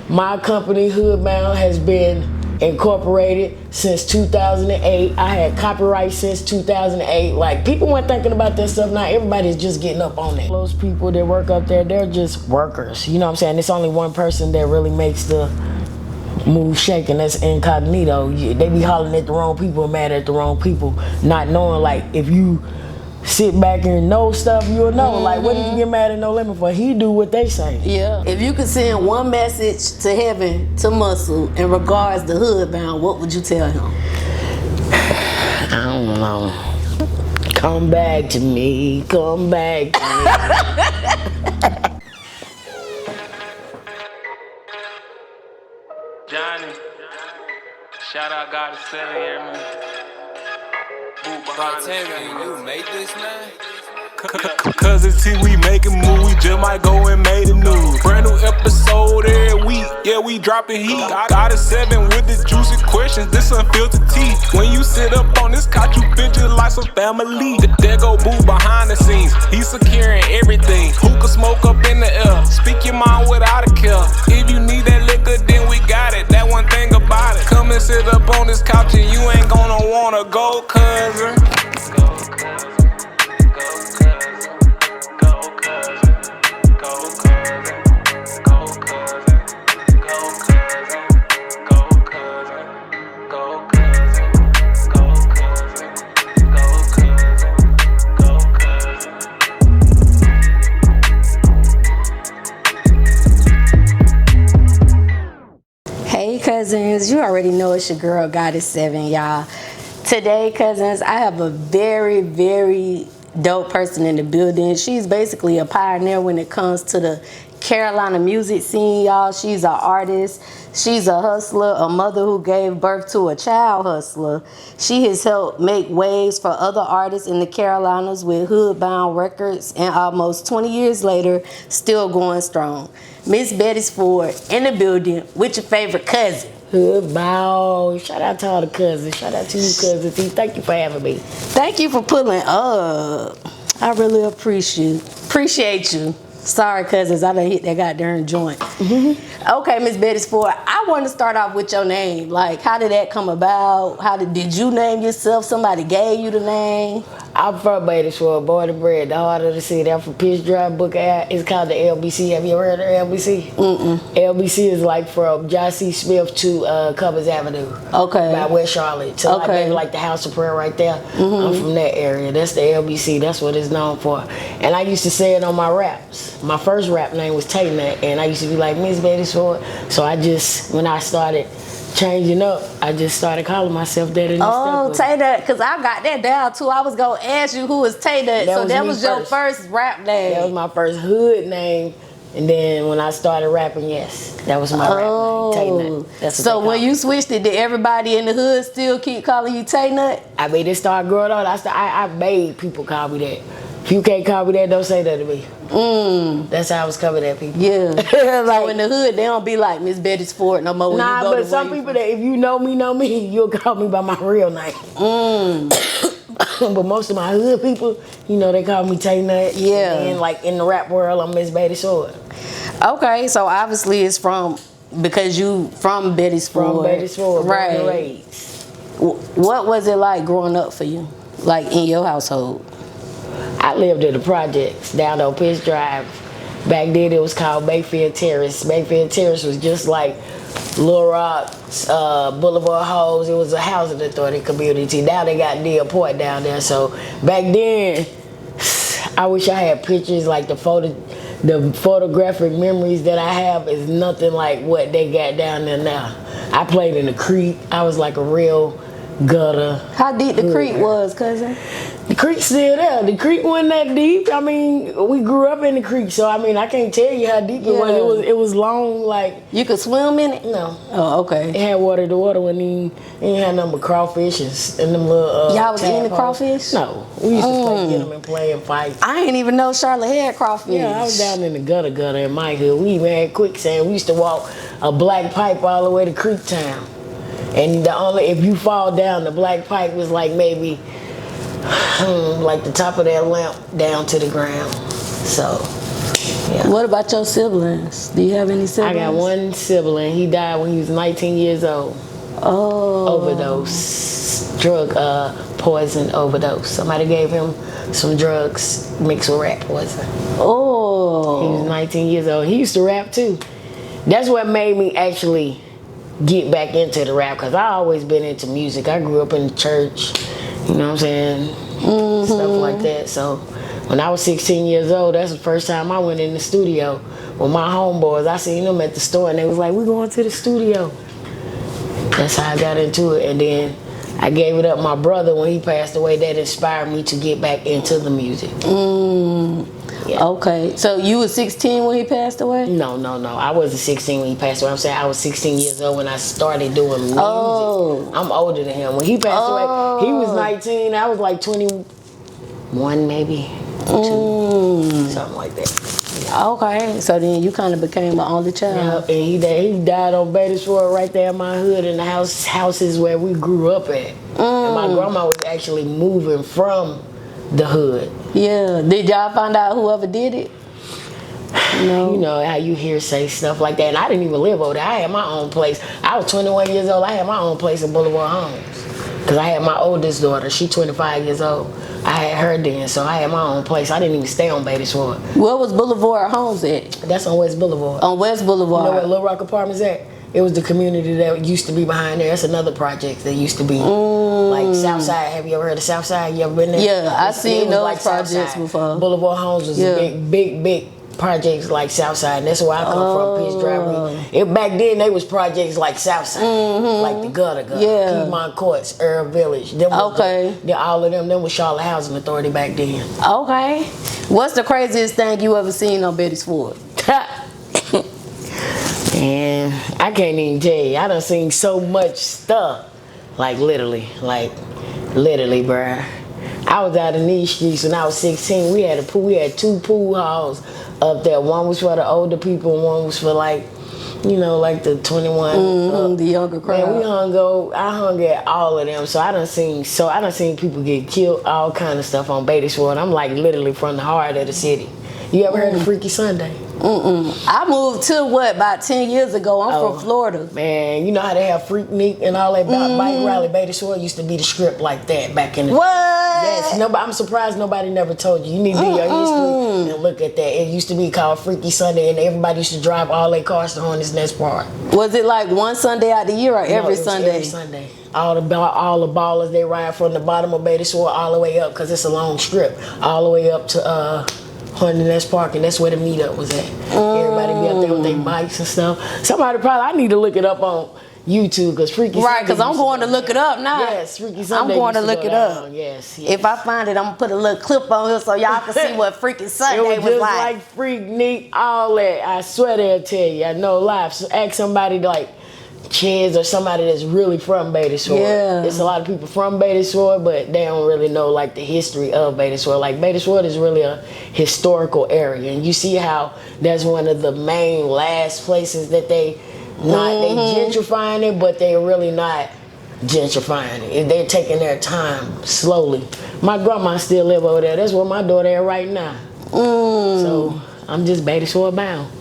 My company, HoodBound, has been incorporated since 2008. I had copyright since 2008. Like, people weren't thinking about that stuff. Now everybody's just getting up on it. Those people that work up there, they're just workers. You know what I'm saying? It's only one person that really makes the move shaking. That's incognito. They be hollering at the wrong people and mad at the wrong people, not knowing, like, if you sit back and know stuff, you'll know. Like, what did you get mad at No Limit for? He do what they say. Yeah. If you could send one message to heaven to Muscle in regards to HoodBound, what would you tell him? I don't know. Come back to me. Come back to me. Johnny, shout out God to send here, man. You made this, man? Cuzn T, we making move, we just might go and make the news. Brand new episode every week, yeah, we dropping heat. Got a 7 with the juicy questions, this unfiltered tea. When you sit up on this couch, you feel just like some family. There go Boo behind the scenes, he's securing everything. Hookah smoke up in the air, speak your mind without a care. If you need that liquor, then we got it, that one thing about it. Come and sit up on this couch and you ain't gonna wanna go, Cuzn. Hey Cuzns, you already know it's your girl Goddess 7, y'all. Today, Cuzns, I have a very, very dope person in the building. She's basically a pioneer when it comes to the Carolina music scene, y'all. She's an artist. She's a hustler, a mother who gave birth to a child hustler. She has helped make waves for other artists in the Carolinas with HoodBound Records, and almost 20 years later, still going strong. Mizz Beattiesford in the building with your favorite cousin. HoodBound. Shout out to all the cousins. Shout out to you, Cuzn T. Thank you for having me. Thank you for pulling up. I really appreciate you. Sorry, Cuzns, I done hit that goddamn joint. Okay, Mizz Beattiesford, I want to start off with your name. Like, how did that come about? Did you name yourself? Somebody gave you the name? I'm from Beattiesford, born and bred, the heart of the city. I'm from Pitch Drive, Book Ad. It's called the LBC. Have you ever heard of LBC? LBC is like from John C. Smith to Cummins Avenue. Okay. By West Charlotte. So like maybe like the House of Prayer right there. I'm from that area. That's the LBC. That's what it's known for. And I used to say it on my raps. My first rap name was Tay Nut, and I used to be like Mizz Beattiesford. So I just, when I started changing up, I just started calling myself that. Oh, Tay Nut, because I got that down too. I was going to ask you who was Tay Nut. So that was your first rap name. That was my first hood name. And then when I started rapping, yes, that was my rap name, Tay Nut. That's what so when you switched it, did everybody in the hood still keep calling you Tay Nut? I mean, it started growing on. I made people call me that. If you can't call me that, don't say that to me. That's how I was coming at people. Yeah. Like, so in the hood, they don't be like Mizz Beattiesford no more. Nah, but some people that, if you know me, you'll call me by my real name. But most of my hood people, you know, they call me Tay Nut. Yeah. And like in the rap world, I'm Mizz Beattiesford. Okay, so obviously it's because you from Beattiesford. From Beattiesford, right. Born and raised. What was it like growing up for you, like in your household? I lived in the projects down on Pitch Drive. Back then it was called Mayfield Terrace. Mayfield Terrace was just like Little Rock's, Boulevard Homes. It was a housing authority community. Now they got Neil Point down there. So back then, I wish I had pictures like the photographic memories that I have is nothing like what they got down there now. I played in the creek. I was like a real gutter. How deep the creek was, cousin? The creek's still there. The creek wasn't that deep. I mean, we grew up in the creek, so I mean, I can't tell you how deep it was. It was long, like. You could swim in it? No. Oh, okay. It had water. The water wasn't even, it ain't had nothing but crawfish and them little. Y'all was eating the crawfish? No. We used to play, get them and play and fight. I ain't even know Charlotte had crawfish. Yeah, I was down in the gutter in my hood. We even had quicksand. We used to walk a black pipe all the way to Creektown. And if you fall down, the black pipe was like maybe like the top of that lamp down to the ground. So Yeah. What about your siblings? Do you have any I siblings? got one sibling. He died when he was 19 years old. Oh. Overdose. Drug poison overdose. Somebody gave him some drugs mixed with rat poison. Oh. He was 19 years old. He used to rap too. That's what made me actually get back into the rap, because I always been into music. I grew up in church, you know what I'm saying? Stuff like that. So when I was 16 years old, that's the first time I went in the studio with my homeboys. I seen them at the store and they was like, "We going to the studio." That's how I got into it. And then I gave it up. My brother, when he passed away, that inspired me to get back into the music. Yeah. Okay, so you were 16 when he passed away? No. I wasn't 16 when he passed away. I'm saying I was 16 years old when I started doing music. Oh. I'm older than him. When he passed away, he was 19. I was like 21 maybe. 2, something like that. Okay, so then you kind of became an only child. Yeah, and he died on Beattiesford right there in my hood, in the houses where we grew up at. And my grandma was actually moving from the hood. Yeah. Did y'all find out whoever did it? No. You know how you hear say stuff like that. And I didn't even live over there. I had my own place. I was 21 years old. I had my own place in Boulevard Homes. Because I had my oldest daughter. She 25 years old. I had her then, so I had my own place. I didn't even stay on Beattiesford. Where was Boulevard Homes at? That's on West Boulevard. On West Boulevard. You know where Little Rock Apartments at? It was the community that used to be behind there. That's another project that used to be like Southside. Have you ever heard of Southside? You ever been there? Yeah, I seen those like projects Southside. before. Boulevard Homes was big projects like Southside. And that's where I come from, Peace Drive. Back then, they was projects like Southside, like the Gutter, Piedmont Courts, Earl Village. Them was all of them was Charlotte Housing Authority back then. Okay. What's the craziest thing you ever seen on Beattiesford? And I can't even tell you. I done seen so much stuff. Like literally, bruh. I was out in these streets when I was 16. We had a pool. We had 2 pool halls up there. One was for the older people, and one was for like the 21. The younger crowd. Man, I hung at all of them. So I done seen people get killed, all kind of stuff on Beattiesford. I'm like literally from the heart of the city. You ever heard of Freaky Sunday? I moved to about 10 years ago. I'm from Florida. Man, you know how they have Freak Neek and all that bike rally. Beattiesford used to be the script like that back in the day. Yes, I'm surprised nobody never told you. You need to do your history and look at that. It used to be called Freaky Sunday, and everybody used to drive all their cars to Hornets Nest Park. Was it like one Sunday out the year or every Sunday? Every Sunday. All the ballers, they ride from the bottom of Beattiesford all the way up, because it's a long strip, all the way up to Hornets Nest Park, and that's where the meetup was at. Everybody be up there with their bikes and stuff. I need to look it up on YouTube, because Freaky Sunday. Right, because I'm going to look it up now. Yes, Freaky Sunday. I'm going to look it up. Yes. If I find it, I'm going to put a little clip on here so y'all can see what Freaky Sunday was just like. Like Freak Neek, all that. I swear they'll tell you. I know live. So ask somebody like Cuzn or somebody that's really from Beattiesford. Yeah. There's a lot of people from Beattiesford, but they don't really know like the history of Beattiesford. Like Beattiesford is really a historical area, and you see how that's one of the main last places that they gentrifying it, but they're really not gentrifying it. They're taking their time slowly. My grandma still live over there. That's where my daughter is right now. So I'm just Beattiesford bound.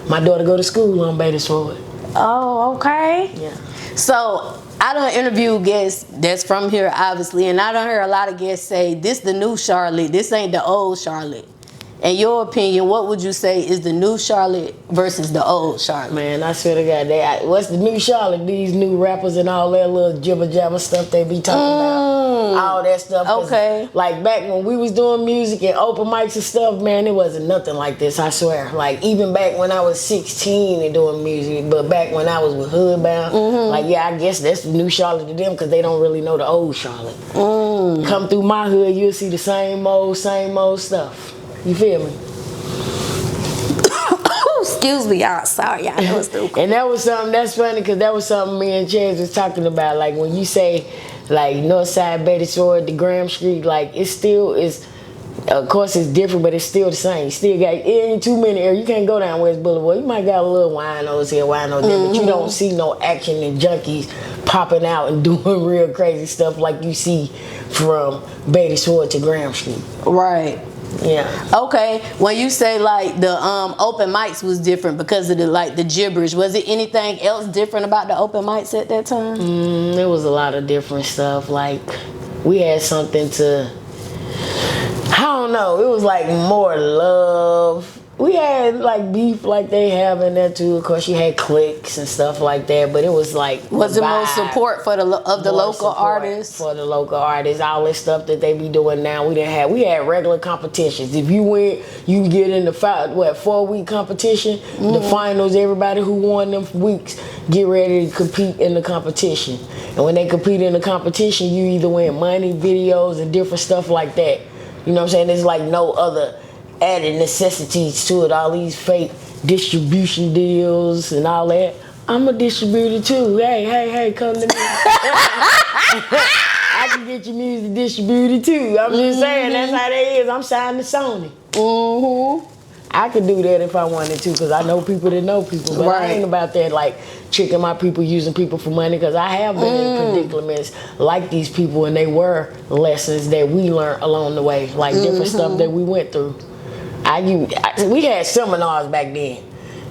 My daughter go to school on Beattiesford. Oh, okay. Yeah. So I done interviewed guests that's from here, obviously, and I done heard a lot of guests say, this the new Charlotte, this ain't the old Charlotte. In your opinion, what would you say is the new Charlotte versus the old Charlotte? Man, I swear to God, what's the new Charlotte? These new rappers and all that little jibber jabber stuff they be talking about. All that stuff. Okay. Like back when we was doing music and open mics and stuff, man, it wasn't nothing like this, I swear. Like even back when I was 16 and doing music, but back when I was with HoodBound, like yeah, I guess that's the new Charlotte to them, because they don't really know the old Charlotte. Come through my hood, you'll see the same old stuff. You feel me? Excuse me, y'all. Sorry, y'all. That was stupid. And that was something that's funny, because that was something me and Chaz was talking about. Like when you say like Northside Beattiesford, the Graham Street, like it still is. Of course, it's different, but it's still the same. You still got, it ain't too many areas. You can't go down West Boulevard. You might got a little winos here, winos there, but you don't see no action and junkies popping out and doing real crazy stuff like you see from Beattiesford to Graham Street. Right. Yeah. Okay, when you say like the open mics was different because of the gibberish, was it anything else different about the open mics at that time? There was a lot of different stuff. Like, we had something to, I don't know, it was like more love. We had like beef like they have in there too. Of course, you had cliques and stuff like that, but it was like, Was it more support for the local artists? For the local artists, all this stuff that they be doing now. We had regular competitions. If you win, you get in the 4-week competition. The finals, everybody who won them weeks get ready to compete in the competition. And when they compete in the competition, you either win money, videos, and different stuff like that. You know what I'm saying? There's like no other added necessities to it. All these fake distribution deals and all that. I'm a distributor too. Hey, come to me. I can get your music distributed too. I'm just saying, that's how they is. I'm signed to Sony. I could do that if I wanted to, because I know people that know people. But I ain't about that, like, tricking my people, using people for money, because I have been in predicaments like these people, and they were lessons that we learned along the way, like different stuff that we went through. We had seminars back then.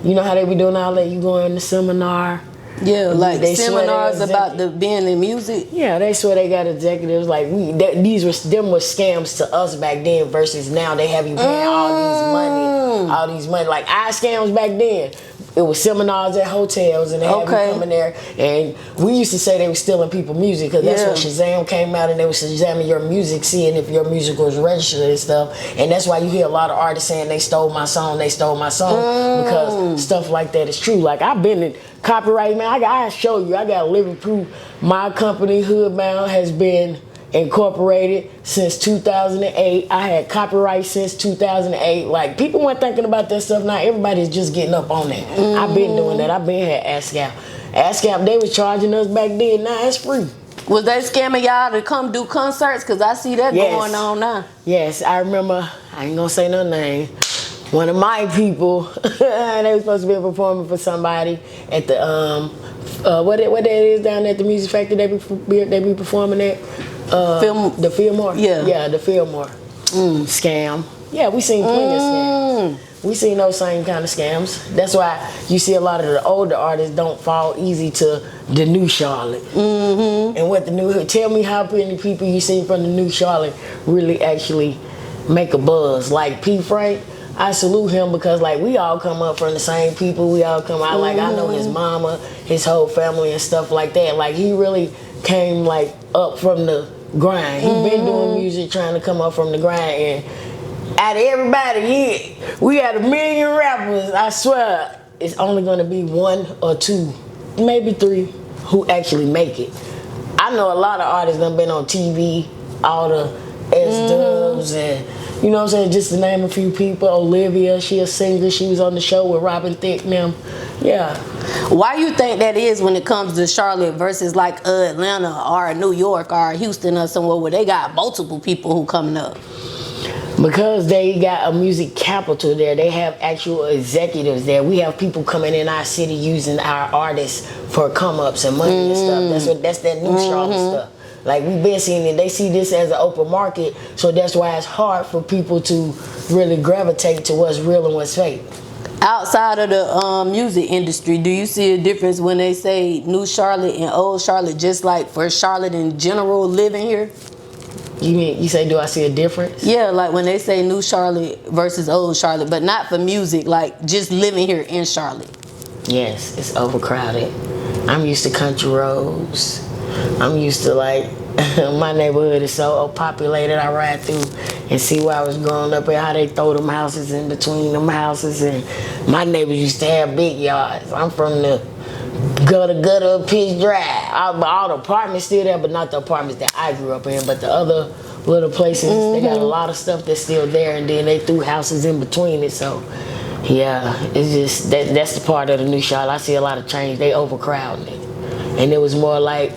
You know how they be doing all that? You go in the seminar. Yeah, like they seminars about being in music. Yeah, they swear they got executives. Like them were scams to us back then versus now they have you paying all these money. Like our scams back then, it was seminars at hotels and they had me coming there. And we used to say they were stealing people's music because that's when Shazam came out and they were Shazamming your music, seeing if your music was registered and stuff. And that's why you hear a lot of artists saying they stole my song, because stuff like that is true. Like I've been in copyright, man. I gotta show you. I got living proof. My company, HoodBound, has been incorporated since 2008. I had copyright since 2008. Like, people weren't thinking about that stuff. Now everybody's just getting up on that. I've been doing that. I've been had ASCAP. ASCAP, they was charging us back then. Now it's free. Was they scamming y'all to come do concerts? Because I see that going on now. Yes, I remember. I ain't gonna say no name. One of my people, they were supposed to be performing for somebody at the what that is down at the music factory they be performing at. The Fillmore. Yeah, the Fillmore. Scam. Yeah, we seen plenty of scams. We seen those same kind of scams. That's why you see a lot of the older artists don't fall easy to the new Charlotte. And what tell me how many people you see from the new Charlotte really actually make a buzz. Like P. Frank, I salute him because like we all come up from the same people. We all come out, like I know his mama, his whole family and stuff like that. Like he really came like up from the grind. He been doing music, trying to come up from the grind, and out of everybody, we had 1 million rappers. I swear, it's only gonna be 1 or 2, maybe 3 who actually make it. I know a lot of artists done been on TV, all the S-Dubs and you know what I'm saying, just to name a few people. Olivia, she a singer, she was on the show with Robin Thicke and them. Yeah. Why you think that is when it comes to Charlotte versus like Atlanta or New York or Houston or somewhere where they got multiple people who coming up? Because they got a music capital there. They have actual executives there. We have people coming in our city using our artists for come-ups and money and stuff. That's that new Charlotte stuff. Like we've been seeing it. They see this as an open market, so that's why it's hard for people to really gravitate to what's real and what's fake. Outside of the music industry, do you see a difference when they say New Charlotte and Old Charlotte, just like for Charlotte in general living here? You say, do I see a difference? Yeah, like when they say New Charlotte versus Old Charlotte, but not for music, like just living here in Charlotte. Yes, it's overcrowded. I'm used to country roads. I'm used to like, my neighborhood is so populated. I ride through and see where I was growing up and how they throw them houses in between them houses. And my neighbors used to have big yards. I'm from the gutter pitch drive. All the apartments still there, but not the apartments that I grew up in. But the other little places, they got a lot of stuff that's still there, and then they threw houses in between it. So yeah, it's just that's the part of the new Charlotte. I see a lot of change. They overcrowding it, and it was more like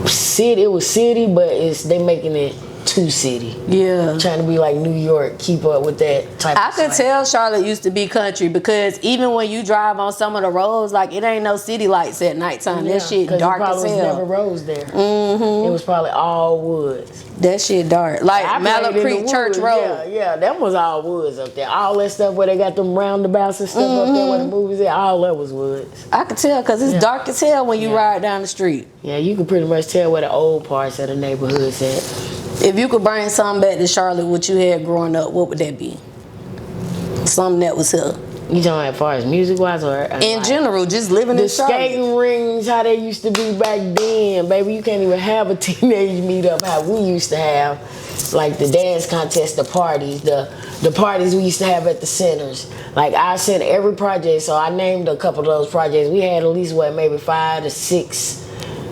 city. It was city, but they making it too city. Yeah. Trying to be like New York, keep up with that type I of could tell Charlotte used to be country because even when you drive on some of the roads, like it ain't no city lights at nighttime. That shit dark as was hell. never roads there. It was probably all woods. That shit dark. Like I Mallet played in Creek the Church woods. Road. Yeah, that was all woods up there. All that stuff where they got them roundabouts and stuff up there where the movies at, all that was woods. I could tell because it's dark as hell when you ride down the street. Yeah, you can pretty much tell where the old parts of the neighborhoods at. If you could bring something back to Charlotte, what you had growing up, what would that be? Something that was here. You talking as far as music-wise or in general, just living in Charlotte? The skating rings, how they used to be back then, baby. You can't even have a teenage meetup how we used to have, like the dance contest, the parties, the parties we used to have at the centers. Like I said, every project. So I named a couple of those projects. We had at least maybe 5 to 6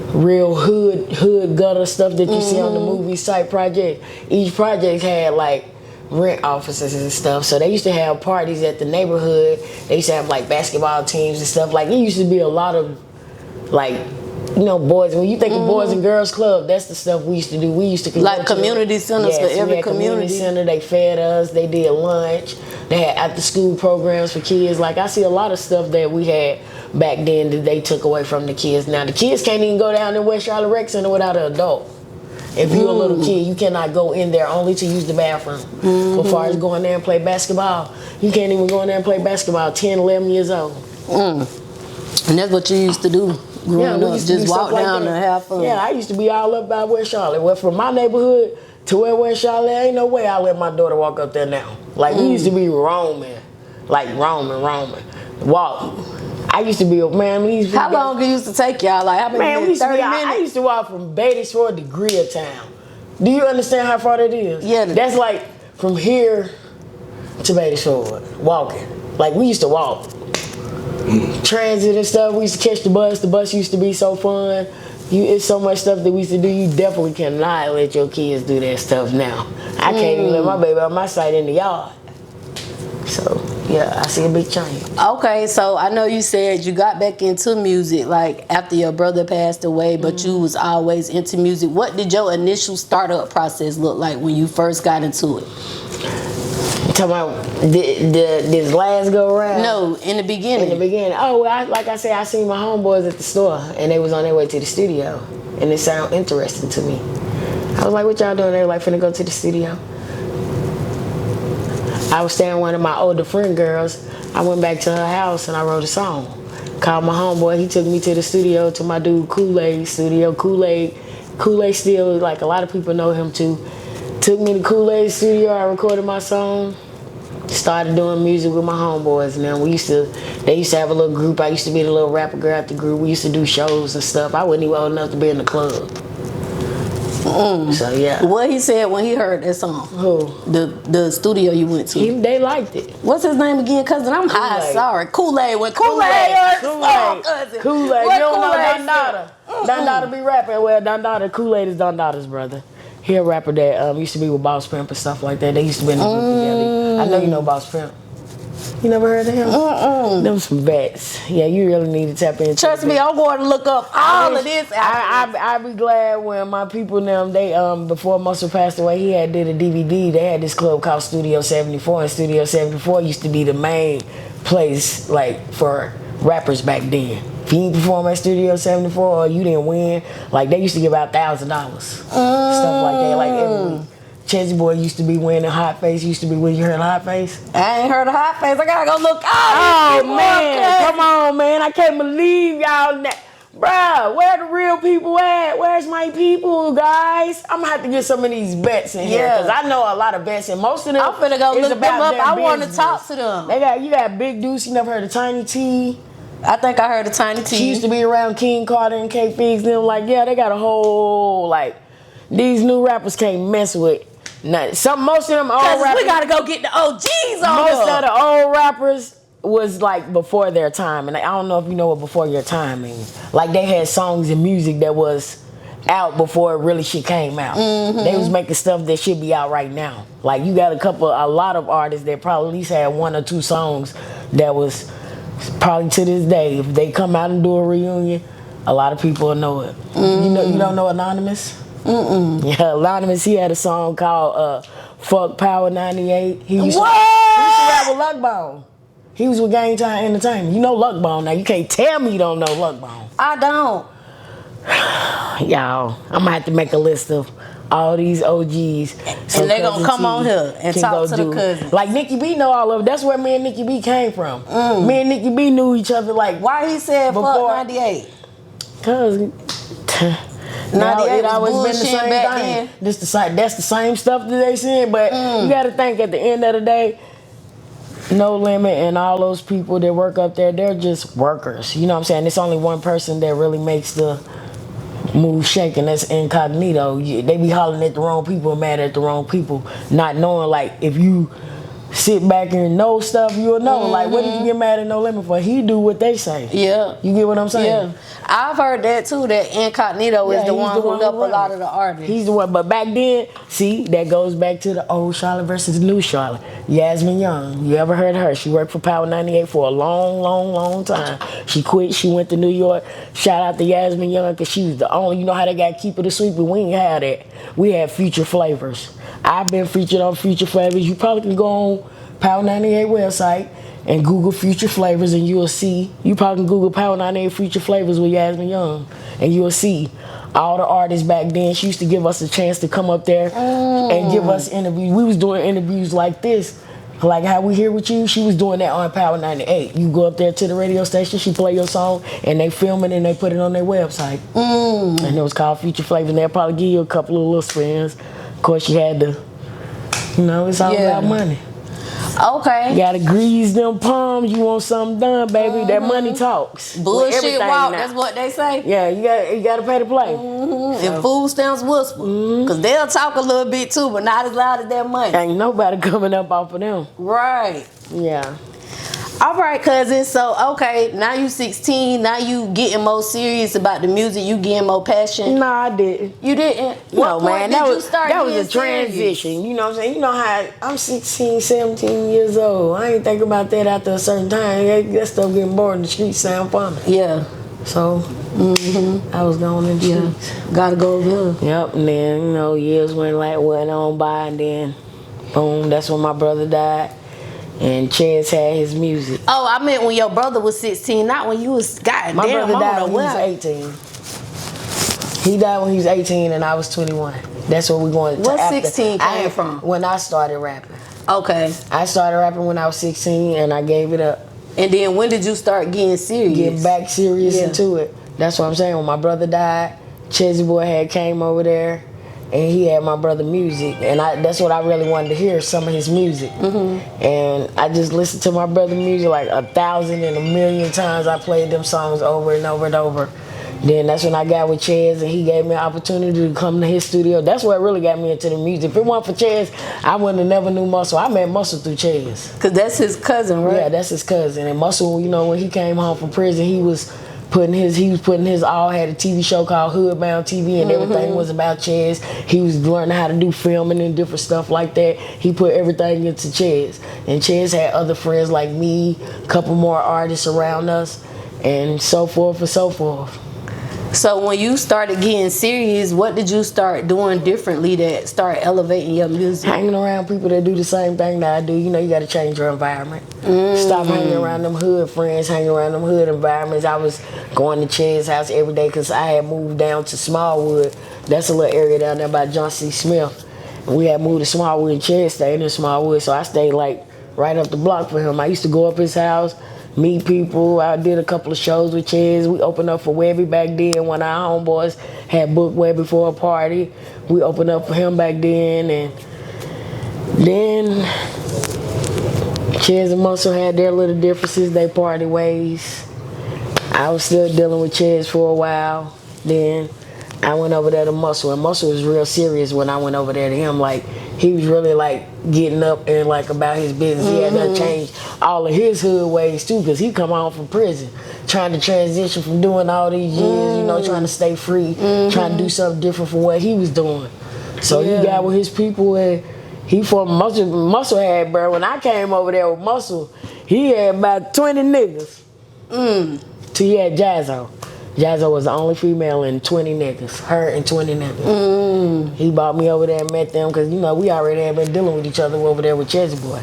real hood gutter stuff that you see on the movie site project. Each project had like rent offices and stuff, so they used to have parties at the neighborhood. They used to have like basketball teams and stuff. Like it used to be a lot of like, you know, boys. When you think of Boys and Girls Club, that's the stuff we used to do. We used to like community centers for every community center. They fed us. They did lunch. They had after school programs for kids. Like I see a lot of stuff that we had back then that they took away from the kids. Now the kids can't even go down to West Charlotte Rec Center without an adult. If you're a little kid, you cannot go in there only to use the bathroom. As far as going there and play basketball, you can't even go in there and play basketball 10, 11 years old. And that's what you used to do growing up, just walk down and have fun. Yeah, I used to be all up by West Charlotte. Well, from my neighborhood to where West Charlotte, ain't no way I let my daughter walk up there now. Like, we used to be roaming. Like, roaming. Walk. I used to be a man. How long it used to take y'all? Like how many minutes? 30 minutes? I used to walk from Beattiesford to Greertown. Do you understand how far that is? Yeah. That's like from here to Beattiesford, walking. Like we used to walk. Transit and stuff. We used to catch the bus. The bus used to be so fun. It's so much stuff that we used to do. You definitely cannot let your kids do that stuff now. I can't even let my baby on my side in the yard. So. Yeah, I see a big change. Okay, so I know you said you got back into music like after your brother passed away, but you was always into music. What did your initial startup process look like when you first got into it? You talking about this last go around? No, in the beginning. In the beginning. Oh, well, like I said, I seen my homeboys at the store, and they was on their way to the studio, and it sounded interesting to me. I was like, what y'all doing? They were like, finna go to the studio. I was staying with one of my older friend girls. I went back to her house and I wrote a song. Called my homeboy. He took me to the studio, to my dude Kool-Aid studio. Kool-Aid still, like a lot of people know him too. Took me to Kool-Aid studio. I recorded my song. Started doing music with my homeboys. And then they used to have a little group. I used to be the little rapper girl at the group. We used to do shows and stuff. I wasn't even old enough to be in the club. So yeah. What he said when he heard that song? Who? The studio you went to. They liked it. What's his name again? Cuzn, I'm high. Sorry. Kool-Aid. When Kool-Aid Kool-Aid. Kool-Aid. You don't know Don Dada. Don Dada be rapping. Well, Don Dada, Kool-Aid is Don Dada's brother. He a rapper that used to be with Boss Pimp and stuff like that. They used to be in the group together. I know you know Boss Pimp. You never heard of him? Them some vets. Yeah, you really need to tap into. Trust me, I'm going to look up all of this. I be glad when my people them, they before Muscle passed away, he did a DVD. They had this club called Studio 74, and Studio 74 used to be the main place like for rappers back then. If you didn't perform at Studio 74 or you didn't win, like they used to give out $1,000. Stuff like that, like every week. Chessy Boy used to be winning. Hot Face used to be winning. You heard of Hot Face? I ain't heard of Hot Face. I gotta go look. Oh man, come on, man! I can't believe y'all. Bruh, where the real people at? Where's my people, guys? I'm gonna have to get some of these bets in here because I know a lot of bets, and most of them. I'm finna go look them up. I want to talk to them. You got Big Deuce. You never heard of Tiny T? I think I heard of Tiny T. She used to be around King Carter and K Figs. Them like, yeah, they got a whole like. These new rappers can't mess with. Most of them old rappers. We gotta go get the OGs on. Most of the old rappers was like before their time, and I don't know if you know what before your time means. Like they had songs and music that was out before it really shit came out. They was making stuff that should be out right now. Like you got a lot of artists that probably at least had 1 or 2 songs that was probably to this day. If they come out and do a reunion, a lot of people will know it. You don't know Anonymous? Yeah, Anonymous, he had a song called Fuck Power 98. He used to What? rap with Luckbone. He was with Gang Time Entertainment. You know Luckbone now. You can't tell me you don't know Luckbone. I don't. Y'all, I'm gonna have to make a list of all these OGs. And they gonna come on here and talk to the Cuzns. Like Nikki B know all of it. That's where me and Nikki B came from. Me and Nikki B knew each other like Why he said before, fuck 98? Cause 98 it always was been the bullshit same back thing. then. That's the same stuff that they saying, but you gotta think at the end of the day, No Limit and all those people that work up there, they're just workers. You know what I'm saying? It's only one person that really makes the move shaking. That's Incognito. They be hollering at the wrong people and mad at the wrong people, not knowing like if you sit back and know stuff, you'll know. Like what did you get mad at No Limit for? He do what they say. Yeah. You get what I'm saying? Yeah. I've heard that too, that Incognito is the he's one who hooked up a lot of the artists. He's the one, but back then, see, that goes back to the old Charlotte versus the new Charlotte. Yasmin Young, you ever heard of her? She worked for Power 98 for a long time. She quit, she went to New York. Shout out to Yasmin Young, because she was the only, you know how they got Keep It a Sweet, but we ain't had that. We had Future Flavors. I've been featured on Future Flavors. You probably can go on Power 98 website and Google Future Flavors and you'll see, you probably can Google Power 98 Future Flavors with Yasmin Young and you'll see all the artists back then. She used to give us a chance to come up there and give us interviews. We was doing interviews like this, like how we here with you. She was doing that on Power 98. You go up there to the radio station, she play your song and they film it and they put it on their website. And it was called Future Flavors and they'll probably give you a couple of little spins. Of course you had to, you know, it's all about money. Okay. You gotta grease them palms. You want something done, baby. That money talks. Bullshit walk, that's what they say. Yeah, you gotta pay to play. And food stamps whisper. Because they'll talk a little bit too, but not as loud as that money. Ain't nobody coming up off of them. Right. Yeah. All right, cousin. So, okay, now you 16. Now you getting more serious about the music. You getting more passion. No, I didn't. You didn't? No, man. That was a serious? transition. You know what I'm saying? You know how I'm 16, 17 years old. I ain't think about that after a certain time. That stuff getting bored in the streets sound fun. Yeah. So, I was going in the streets. Gotta go over here. Yep, and then, you know, years went on by, and then, boom, that's when my brother died. And Chance had his music. Oh, I meant when your brother was 16, not when you was, goddamn, My brother died when he was 18. He died when he was 18 and I was 21. That's what we're going to. What 16 came from? When I started rapping. Okay. I started rapping when I was 16 and I gave it up. And then when did you start getting serious? Getting back serious into it. That's what I'm saying. When my brother died, Chezzy Boy had came over there and he had my brother music, and that's what I really wanted to hear, some of his music. And I just listened to my brother music like 1,000 and 1,000,000 times. I played them songs over and over and over. Then that's when I got with Chaz, and he gave me an opportunity to come to his studio. That's what really got me into the music. If it weren't for Chaz, I wouldn't have never knew Muscle. I met Muscle through Chaz. Because that's his cousin, right? Yeah, that's his cousin. And Muscle, you know, when he came home from prison, he was putting his all, had a TV show called HoodBound TV, and everything was about Chaz. He was learning how to do filming and different stuff like that. He put everything into Chaz. And Chaz had other friends like me, a couple more artists around us, and so forth and so forth. So when you started getting serious, what did you start doing differently that start elevating your music? Hanging around people that do the same thing that I do. You know, you got to change your environment. Stop hanging around them hood friends, hanging around them hood environments. I was going to Chaz's house every day because I had moved down to Smallwood. That's a little area down there by John C. Smith. And we had moved to Smallwood, and Chaz stayed in Smallwood, so I stayed like right up the block for him. I used to go up his house, meet people. I did a couple of shows with Chaz. We opened up for Webby back then when our homeboys had booked Webby for a party. We opened up for him back then, and then Chaz and Muscle had their little differences. They parted ways. I was still dealing with Chaz for a while. Then I went over there to Muscle, and Muscle was real serious when I went over there to him. Like, he was really like getting up and like about his business. He had to change all of his hood ways too, because he come home from prison, trying to transition from doing all these years, you know, trying to stay free, trying to do something different from what he was doing. So he got with his people, and he formed Muscle had, bro. When I came over there with Muscle, he had about 20 niggas. Till he had Jazzo. Jazzo was the only female in 20 niggas. Her and 20 niggas. He brought me over there and met them because, you know, we already had been dealing with each other over there with Chessy Boy.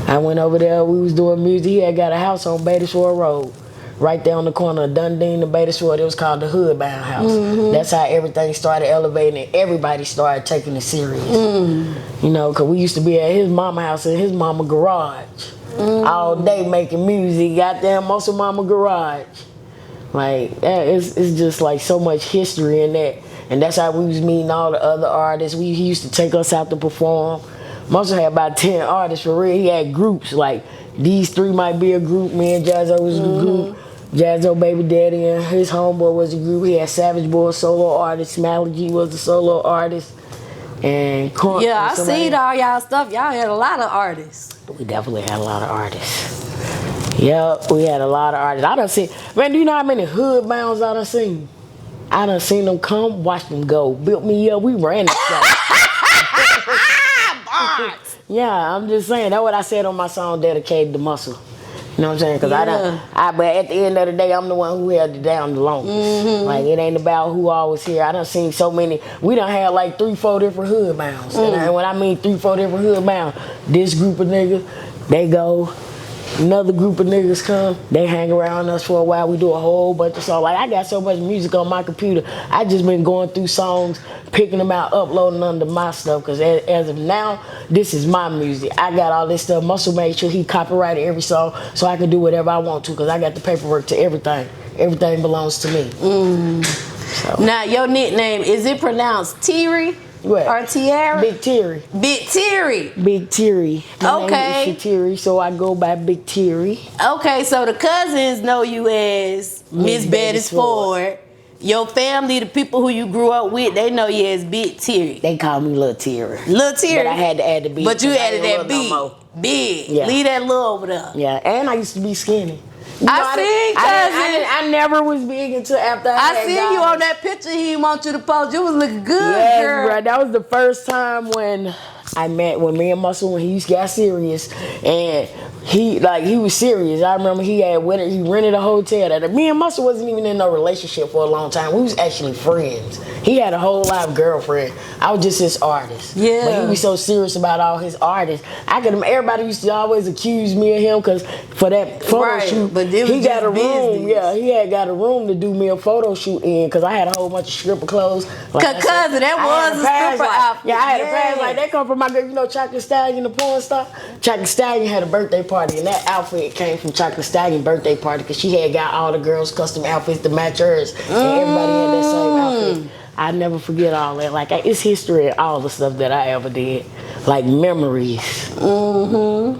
I went over there, we was doing music. He had got a house on Beattiesford Road. Right there on the corner of Dundee and Beattiesford. It was called the HoodBound house. That's how everything started elevating and everybody started taking it serious. You know, because we used to be at his mama house in his mama garage. All day making music, goddamn Muscle Mama garage. Like, it's just like so much history in that. And that's how we was meeting all the other artists. He used to take us out to perform. Muscle had about 10 artists for real. He had groups, like these three might be a group. Me and Jazzo was a group. Jazzo Baby Daddy and his homeboy was a group. He had Savage Boy, solo artist. Smiley G was a solo artist. And I seen all y'all stuff. Y'all had a lot of artists. We definitely had a lot of artists. Yep, we had a lot of artists. I done seen, man, do you know how many HoodBounds I done seen? I done seen them come, watch them go. Built me up, we ran the show. Yeah, I'm just saying. That's what I said on my song dedicated to Muscle. You know what I'm saying? Because but at the end of the day, I'm the one who held it down the longest. Like, it ain't about who always here. I done seen so many. We done had like 3-4 different HoodBounds. And when I mean 3-4 different HoodBounds, this group of niggas, they go. Another group of niggas come, they hang around us for a while. We do a whole bunch of songs. Like, I got so much music on my computer. I just been going through songs, picking them out, uploading under my stuff. Because as of now, this is my music. I got all this stuff. Muscle made sure he copyrighted every song so I can do whatever I want to because I got the paperwork to everything. Everything belongs to me. So. Now, your nickname, is it pronounced Teary? What? Or Tiara? Big Teary. Big Teary. Big Teary. My name is Teary, so I go by Big Teary. Okay, so the Cuzns know you as Mizz Beattiesford. Your family, the people who you grew up with, they know you as Big Teary. They call me Lil Teary. Lil Teary. But I had to add the B. But you added that B. No big. Yeah. Leave that little over there. Yeah, and I used to be skinny. I never was big until after I seen you on that picture he didn't want you to post. You was looking good, girl. Right. That was the first time when me and Muscle, when he got serious, and he was serious. I remember he rented a hotel. That me and Muscle wasn't even in no relationship for a long time. We was actually friends. He had a whole live girlfriend. I was just his artist. Yeah. But he was so serious about all his artists. Everybody used to always accuse me of him because for that photo shoot, but he got a room. Yeah, he had got a room to do me a photo shoot in because I had a whole bunch of stripper clothes. Cause that was a stripper outfit. Yeah, I had a pass like that come from my girl, you know, Chocolate Stallion, the porn star. Chocolate Stallion had a birthday party, and that outfit came from Chocolate Stallion birthday party because she had got all the girls custom outfits to match hers, and everybody had that same outfit. I never forget all that. Like, it's history of all the stuff that I ever did, like memories. Okay,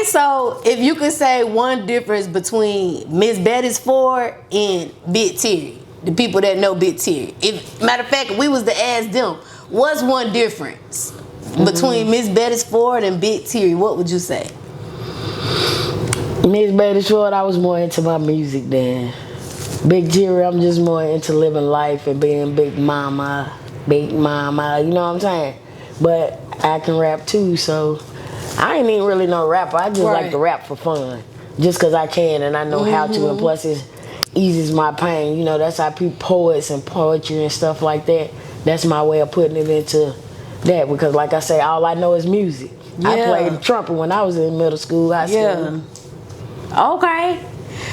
so if you could say one difference between Mizz Beattiesford and Big Teary, the people that know Big Teary. Matter of fact, we was to ask them, what's one difference between Mizz Beattiesford and Big Teary? What would you say? Mizz Beattiesford, I was more into my music then. Big Teary, I'm just more into living life and being big mama, you know what I'm saying? But I can rap too, so I ain't even really no rapper. I just like to rap for fun. Just because I can and I know how to, and plus it eases my pain. You know, that's how people, poets and poetry and stuff like that, that's my way of putting it into that, because like I say, all I know is music. I played the trumpet when I was in middle school, high school. Okay.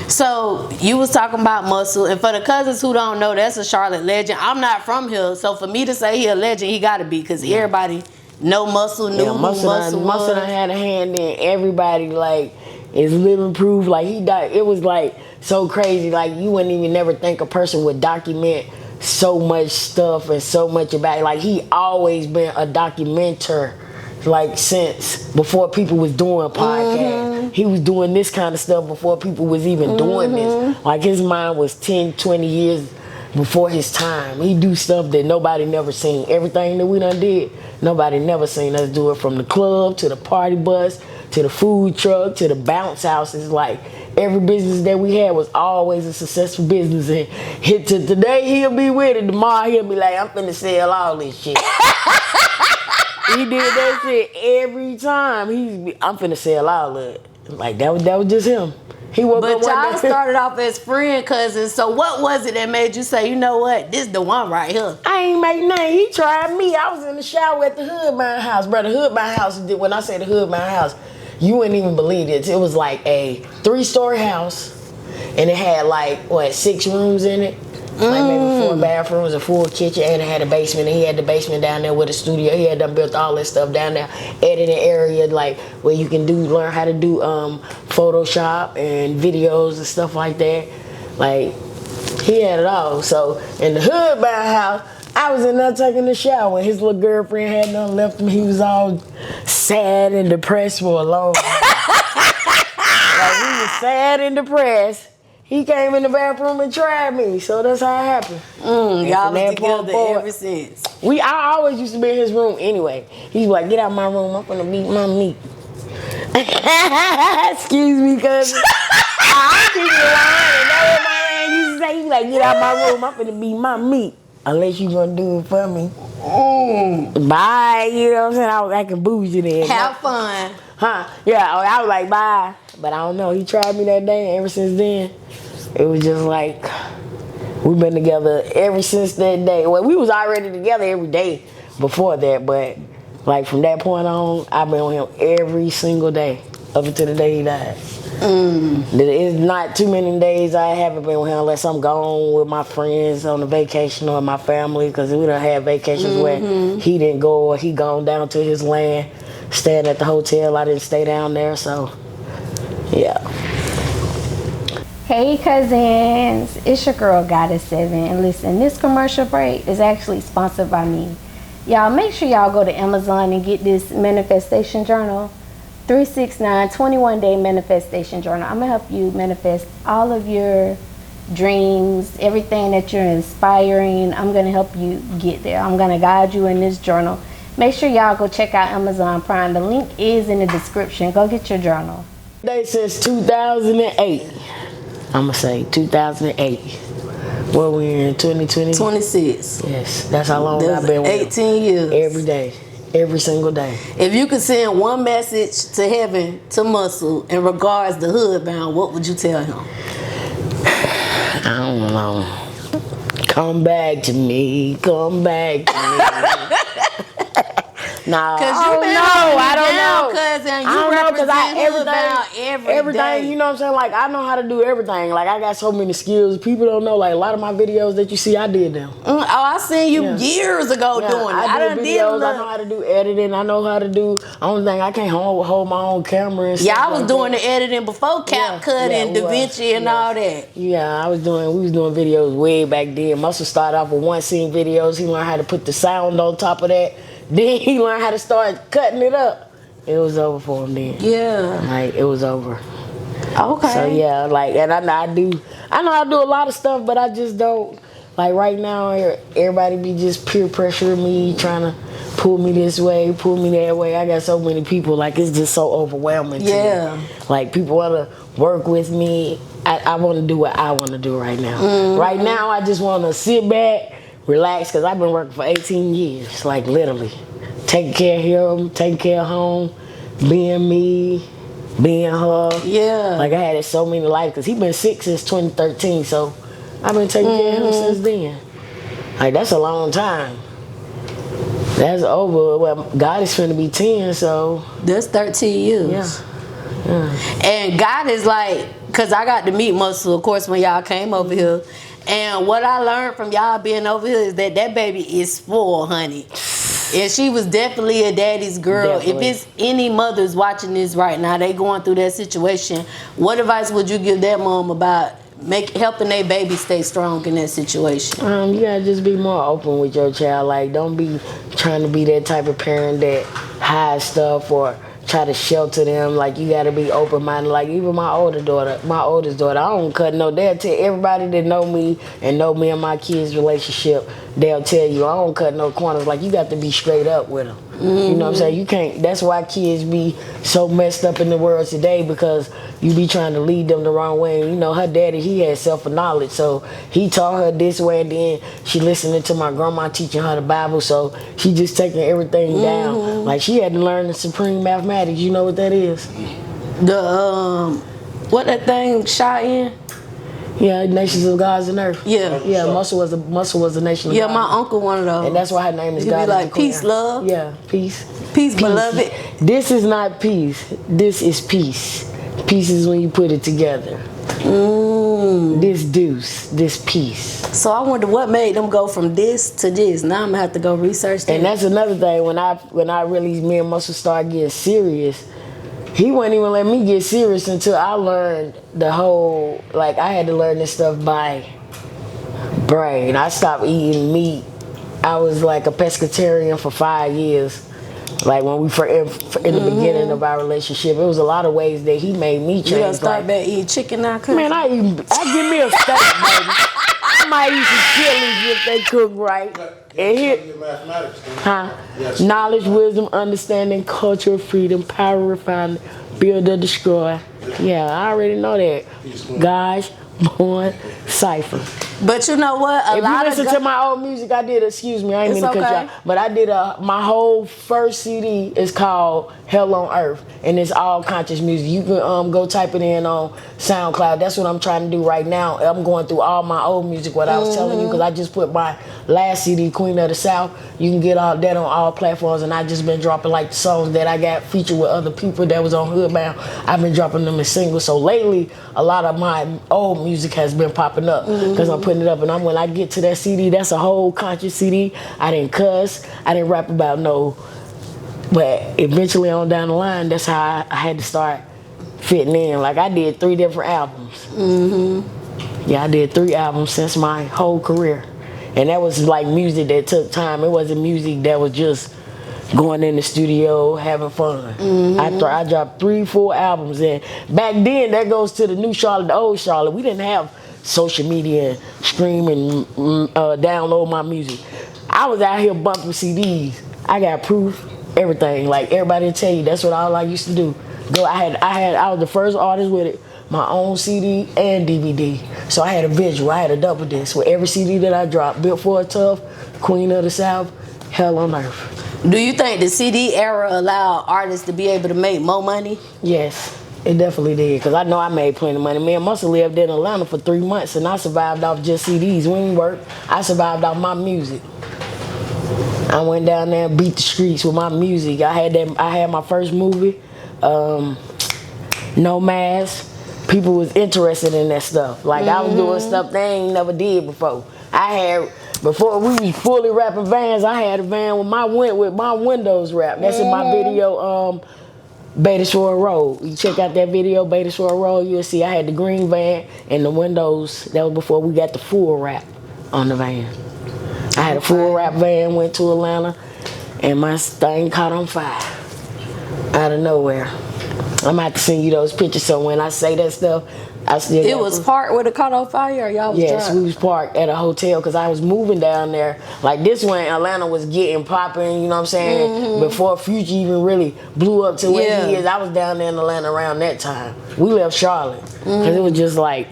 So you was talking about Muscle, and for the Cuzns who don't know, that's a Charlotte legend. I'm not from here, so for me to say he a legend, he gotta be, because everybody know Muscle, knew who Muscle was. Muscle done had a hand in everybody, like, is living proof. Like, he died. It was like so crazy. Like, you wouldn't even never think a person would document so much stuff and so much about it. Like, he always been a documenter, like, since before people was doing podcasts. He was doing this kind of stuff before people was even doing this. Like, his mind was 10, 20 years before his time. He do stuff that nobody never seen. Everything that we done did, nobody never seen us do it, from the club to the party bus to the food truck to the bounce houses. Like, every business that we had was always a successful business. And today he'll be with it, tomorrow he'll be like, I'm finna sell all this shit. He did that shit every time. I'm finna sell all of it. Like, that was just him. He woke But up one y'all day. started off as friend cousins. So what was it that made you say, you know what, this the one right here? I ain't make nothing. He tried me. I was in the shower at the HoodBound house. Bro, the HoodBound house, when I say the HoodBound house, you wouldn't even believe it. It was like a 3-story house, and it had like, 6 rooms in it? Like maybe 4 bathrooms, a full kitchen, and it had a basement. And he had the basement down there with a studio. He had done built all this stuff down there. Editing area, like where you can learn how to do Photoshop and videos and stuff like that. Like, he had it all. So in the HoodBound house, I was in there taking a shower, and his little girlfriend had done left him. He was all sad and depressed for a long time. Like, he was sad and depressed. He came in the bathroom and tried me, so that's how it happened. Y'all was together ever since. I always used to be in his room anyway. He's like, get out my room, I'm gonna beat my meat. Excuse me, cuz. I'm keeping it lying. That's what my man used to say. He's like, get out my room, I'm gonna beat my meat. Unless you gonna do it for me. Bye, you know what I'm saying? I was acting bougie then. Have fun. Huh? Yeah, I was like, bye. But I don't know, he tried me that day, and ever since then, it was just like, we've been together ever since that day. Well, we was already together every day before that, but like from that point on, I've been with him every single day, up until the day he died. It's not too many days I haven't been with him unless I'm gone with my friends on a vacation or my family, because we done had vacations where he didn't go or he gone down to his land, staying at the hotel. I didn't stay down there, so yeah. Hey Cuzns, it's your girl Goddess7, and listen, this commercial break is actually sponsored by me. Y'all make sure y'all go to Amazon and get this manifestation journal, 369 21-day manifestation journal. I'm gonna help you manifest all of your dreams, everything that you're inspiring. I'm gonna help you get there. I'm gonna guide you in this journal. Make sure y'all go check out Amazon Prime. The link is in the description. Go get your journal. They since 2008. I'ma say 2008. What we in 2020? 26. Yes, that's how long That's I've been with 18 years. Every day, every single day. If you could send one message to heaven, to Muscle, in regards to HoodBound, what would you tell him? I don't know. Come back to me. Come back to me. Nah, Cause I don't know. I don't know. Cousin, you I don't know, because every day. you know what I'm saying? Like, I know how to do everything. Like, I got so many skills. People don't know. Like, a lot of my videos that you see, I did them. Oh, I seen you years ago doing it. I done did videos. I know how to do editing. I know how to do. Only thing, I can't hold my own camera and stuff. Yeah, I was like doing that. the editing before CapCut and DaVinci and all that. Yeah, we was doing videos way back then. Muscle started off with 1-scene videos. He learned how to put the sound on top of that. Then he learned how to start cutting it up. It was over for him then. Yeah. Like, it was over. Okay. So yeah, like, and I know how to do a lot of stuff, but I just don't, like, right now, everybody be just peer pressuring me, trying to pull me this way, pull me that way. I got so many people, like, it's just so overwhelming to me. Like, people want to work with me. I want to do what I want to do right now. Right now, I just want to sit back, relax, because I've been working for 18 years, like, literally. Taking care of him, taking care of home, being me, being her. Yeah. Like, I had so many lives, because he been sick since 2013, so I've been taking care of him since then. Like, that's a long time. That's over. Well, God is finna be 10, so. That's 13 years. Yeah. And God is like, because I got to meet Muscle, of course, when y'all came over here. And what I learned from y'all being over here is that baby is spoiled, honey. And she was definitely a daddy's girl. Definitely. If it's any mothers watching this right now, they going through that situation, what advice would you give that mom about helping their baby stay strong in that situation? You gotta just be more open with your child. Like, don't be trying to be that type of parent that hides stuff or try to shelter them. Like, you gotta be open-minded. Like, even my oldest daughter, I don't cut no. They'll tell everybody that know me and my kids' relationship, they'll tell you, I don't cut no corners. Like, you got to be straight up with them. You know what I'm saying? You can't. That's why kids be so messed up in the world today, because you be trying to lead them the wrong way. You know, her daddy, he had self-knowledge, so he taught her this way, and then she listening to my grandma teaching her the Bible, so she just taking everything down. Like, she had to learn the supreme mathematics. You know what that is? What that thing shot in? Yeah, Nations of Gods and Earth. Yeah. Yeah, Muscle was a nation of Yeah, God. my uncle one of those. And that's why her name is He God. be like, peace, love. Yeah, peace. Peace, beloved. This is not peace. This is peace. Peace is when you put it together. This deuce, this peace. So I wonder what made them go from this to this. Now I'm gonna have to go research that. And that's another thing. When I really, me and Muscle started getting serious, he wouldn't even let me get serious until I learned the whole, like I had to learn this stuff by brain. I stopped eating meat. I was like a pescatarian for 5 years. Like when we in the beginning of our relationship, it was a lot of ways that he made me change. You gonna start like, back eating chicken now, Cuzn? man, I give me a steak, baby. I might eat some chilies if they cook right. And here, knowledge, wisdom, understanding, culture, freedom, power, refinement, build or destroy. Yeah, I already know that. Guys, born, cipher. But you know what? If you listen to my old music, I did, excuse me, I ain't mean to cut you out, but I did my whole first CD is called Hell on Earth, and it's all conscious music. You can go type it in on SoundCloud. That's what I'm trying to do right now. I'm going through all my old music, what I was telling you, because I just put my last CD, Queen of the South. You can get all that on all platforms, and I just been dropping like the songs that I got featured with other people that was on HoodBound. I've been dropping them as singles. So lately, a lot of my old music has been popping up because I'm putting it up, and when I get to that CD, that's a whole conscious CD. I didn't cuss, I didn't rap about but eventually on down the line, that's how I had to start fitting in. Like I did 3 different albums. Yeah, I did 3 albums since my whole career, and that was like music that took time. It wasn't music that was just going in the studio having fun. I dropped 3, 4 albums, and back then that goes to the new Charlotte, the old Charlotte. We didn't have social media and stream and download my music. I was out here bumping CDs. I got proof, everything. Like everybody will tell you, that's what all I used to do. I was the first artist with it, my own CD and DVD. So I had a visual, I had a double disc with every CD that I dropped. Built for a Tough, Queen of the South, Hell on Earth. Do you think the CD era allowed artists to be able to make more money? Yes. It definitely did, because I know I made plenty of money. Me and Muscle lived in Atlanta for 3 months, and I survived off just CDs. We didn't work. I survived off my music. I went down there and beat the streets with my music. I had my first movie, No Mask. People was interested in that stuff. Like I was doing stuff they ain't never did before. Before we was fully rapping vans, I had a van with my windows wrapped. That's in my video, Beattiesford Road. You check out that video, Beattiesford Road, you'll see I had the green van and the windows. That was before we got the full wrap on the van. I had a full wrap van, went to Atlanta, and my thing caught on fire out of nowhere. I'm gonna have to send you those pictures, so when I say that stuff, I still. It was parked where it caught on fire, or y'all was Yes, driving? we was parked at a hotel because I was moving down there. Like this when Atlanta was getting popping, you know what I'm saying? Before Future even really blew up to where he is. I was down there in Atlanta around that time. We left Charlotte because it was just like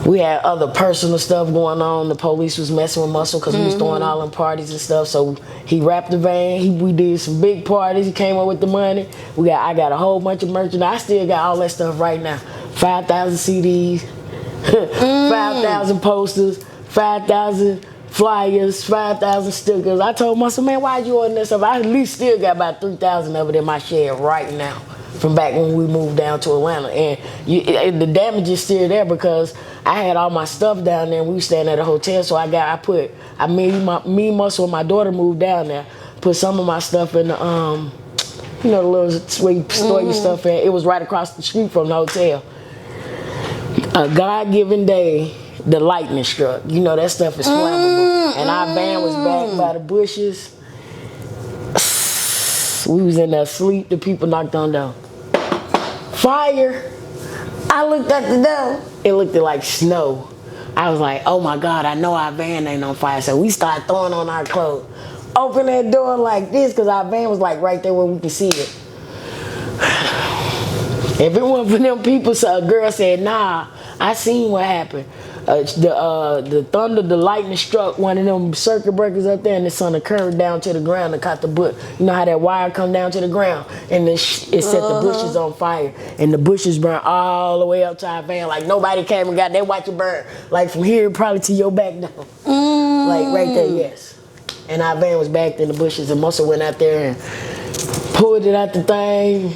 we had other personal stuff going on. The police was messing with Muscle because we was throwing all them parties and stuff. So he wrapped the van. We did some big parties. He came up with the money. I got a whole bunch of merchandise. I still got all that stuff right now. 5,000 CDs, 5,000 posters, 5,000 flyers, 5,000 stickers. I told Muscle, man, why'd you order that stuff? I at least still got about 3,000 of it in my shed right now from back when we moved down to Atlanta. And the damage is still there because I had all my stuff down there and we were staying at a hotel. So me, Muscle, and my daughter moved down there, put some of my stuff in the, the little where you store your stuff at. It was right across the street from the hotel. A God-given day, the lightning struck. You know that stuff is flammable. And our van was back by the bushes. We was in there asleep. The people knocked on the door. Fire! I looked at the door. It looked like snow. I was like, oh my God, I know our van ain't on fire. So we started throwing on our clothes. Open that door like this because our van was like right there where we could see it. If it wasn't for them people, so a girl said, nah, I seen what happened. The thunder, the lightning struck one of them circuit breakers up there, and the sun curved down to the ground and caught the bush. You know how that wire come down to the ground, and it set the bushes on fire, and the bushes burned all the way up to our van. Like nobody came and got. They watch it burn, like from here probably to your back down, like right there. Yes. And our van was backed in the bushes, and Muscle went out there and pulled it out the thing.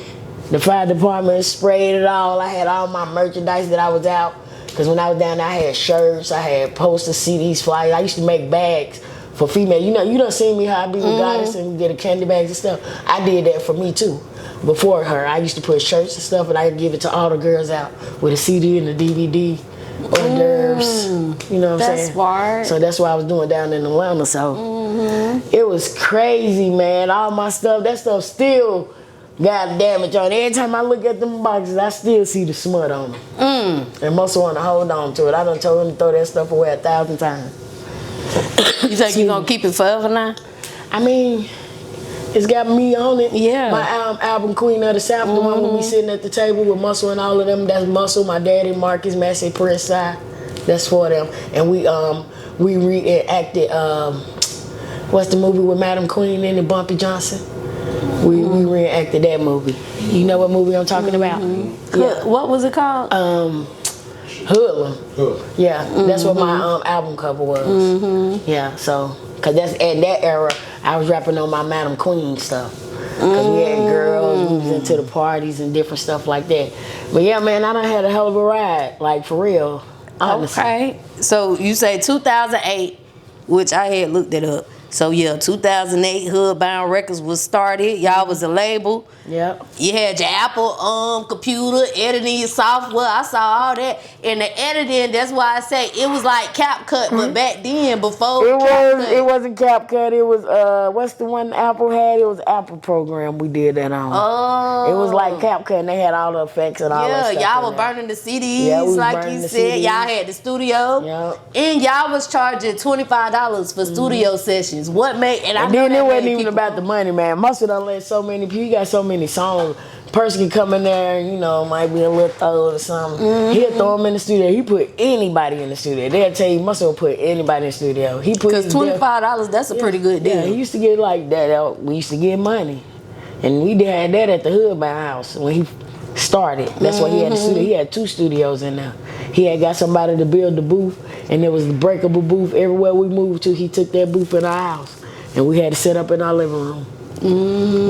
The fire department sprayed it all. I had all my merchandise that I was out. Because when I was down there, I had shirts, I had posters, CDs, flyers. I used to make bags for female. You done seen me how I be with Goddess and we get a candy bags and stuff. I did that for me too. Before her, I used to put shirts and stuff and I'd give it to all the girls out with a CD and a DVD. Hors d'oeuvres. You know what I'm saying? That's smart. So that's what I was doing down in Atlanta. So it was crazy, man. All my stuff, that stuff still got damage on it. Every time I look at them boxes, I still see the smut on them. And Muscle want to hold on to it. I done told him to throw that stuff away 1,000 times. You think you gonna keep it forever now? I mean, it's got me on it. Yeah. My album Queen of the South, the one with me sitting at the table with Muscle and all of them. That's Muscle, my daddy, Marcus, Massey, Prince Side. That's for them. And we reenacted what's the movie with Madam Queen in it, Bumpy Johnson? We reenacted that movie. You know what movie I'm talking about? Yeah. What was it called? Hoodlum. Yeah, that's what my album cover was. Yeah, so, cause that's at that era, I was rapping on my Madam Queen stuff. Cause we had girls, we was into the parties and different stuff like that. But yeah, man, I done had a hell of a ride, like for real. Honestly. Okay. So you say 2008, which I had looked it up. So yeah, 2008 HoodBound Records was started. Y'all was a label. Yep. You had your Apple computer, editing software. I saw all that. And the editing, that's why I say it was like CapCut, but back then before CapCut. It wasn't CapCut, it was what's the one Apple had? It was Apple program we did that on. Oh. It was like CapCut and they had all the effects and all that stuff. Yeah, y'all were burning the CDs, Yeah, we was like burning you the said. CDs. Y'all had the studio. Yep. And y'all was charging $25 for studio sessions. What made And then it wasn't even about the money, man. Muscle done let so many people, you got so many songs. Person can come in there and, might be a little throw or something. He'll throw them in the studio. He put anybody in the studio. They'll tell you, Muscle will put anybody in the studio. He put Because $25, that's a pretty good deal. Yeah, he used to get like that. We used to get money. And we had that at the HoodBound house when he started. That's why he had the studio. He had 2 studios in there. He had got somebody to build the booth, and there was the breakable booth everywhere we moved to. He took that booth in our house, and we had to set up in our living room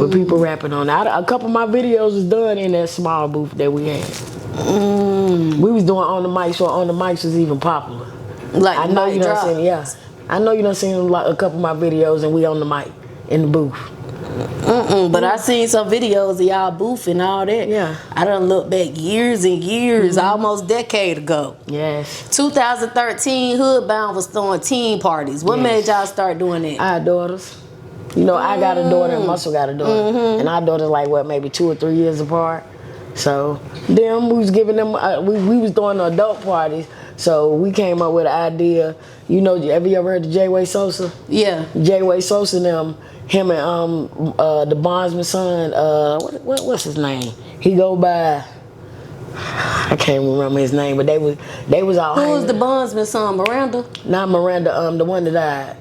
with people rapping on it. A couple of my videos was done in that small booth that we had. We was doing on the mics, so on the mics was even popular. Like I know you done seen, I know you done seen like a couple of my videos, and we on the mic in the booth. But I seen some videos of y'all booth and all that. Yeah. I done looked back years and years, almost decade ago. Yes. 2013, HoodBound was throwing teen parties. What made y'all start doing that? Our daughters. I got a daughter and Muscle got a daughter. And our daughter's like, maybe 2 or 3 years apart. So, them, we was giving them, we was throwing adult parties. So, we came up with an idea. Have you ever heard of J-Way Sosa? Yeah. J-Way Sosa and them, him and the bondsman's son, what's his name? He go by, I can't remember his name, but they was all Who was the bondsman's son, Miranda? Not Miranda, the one that died.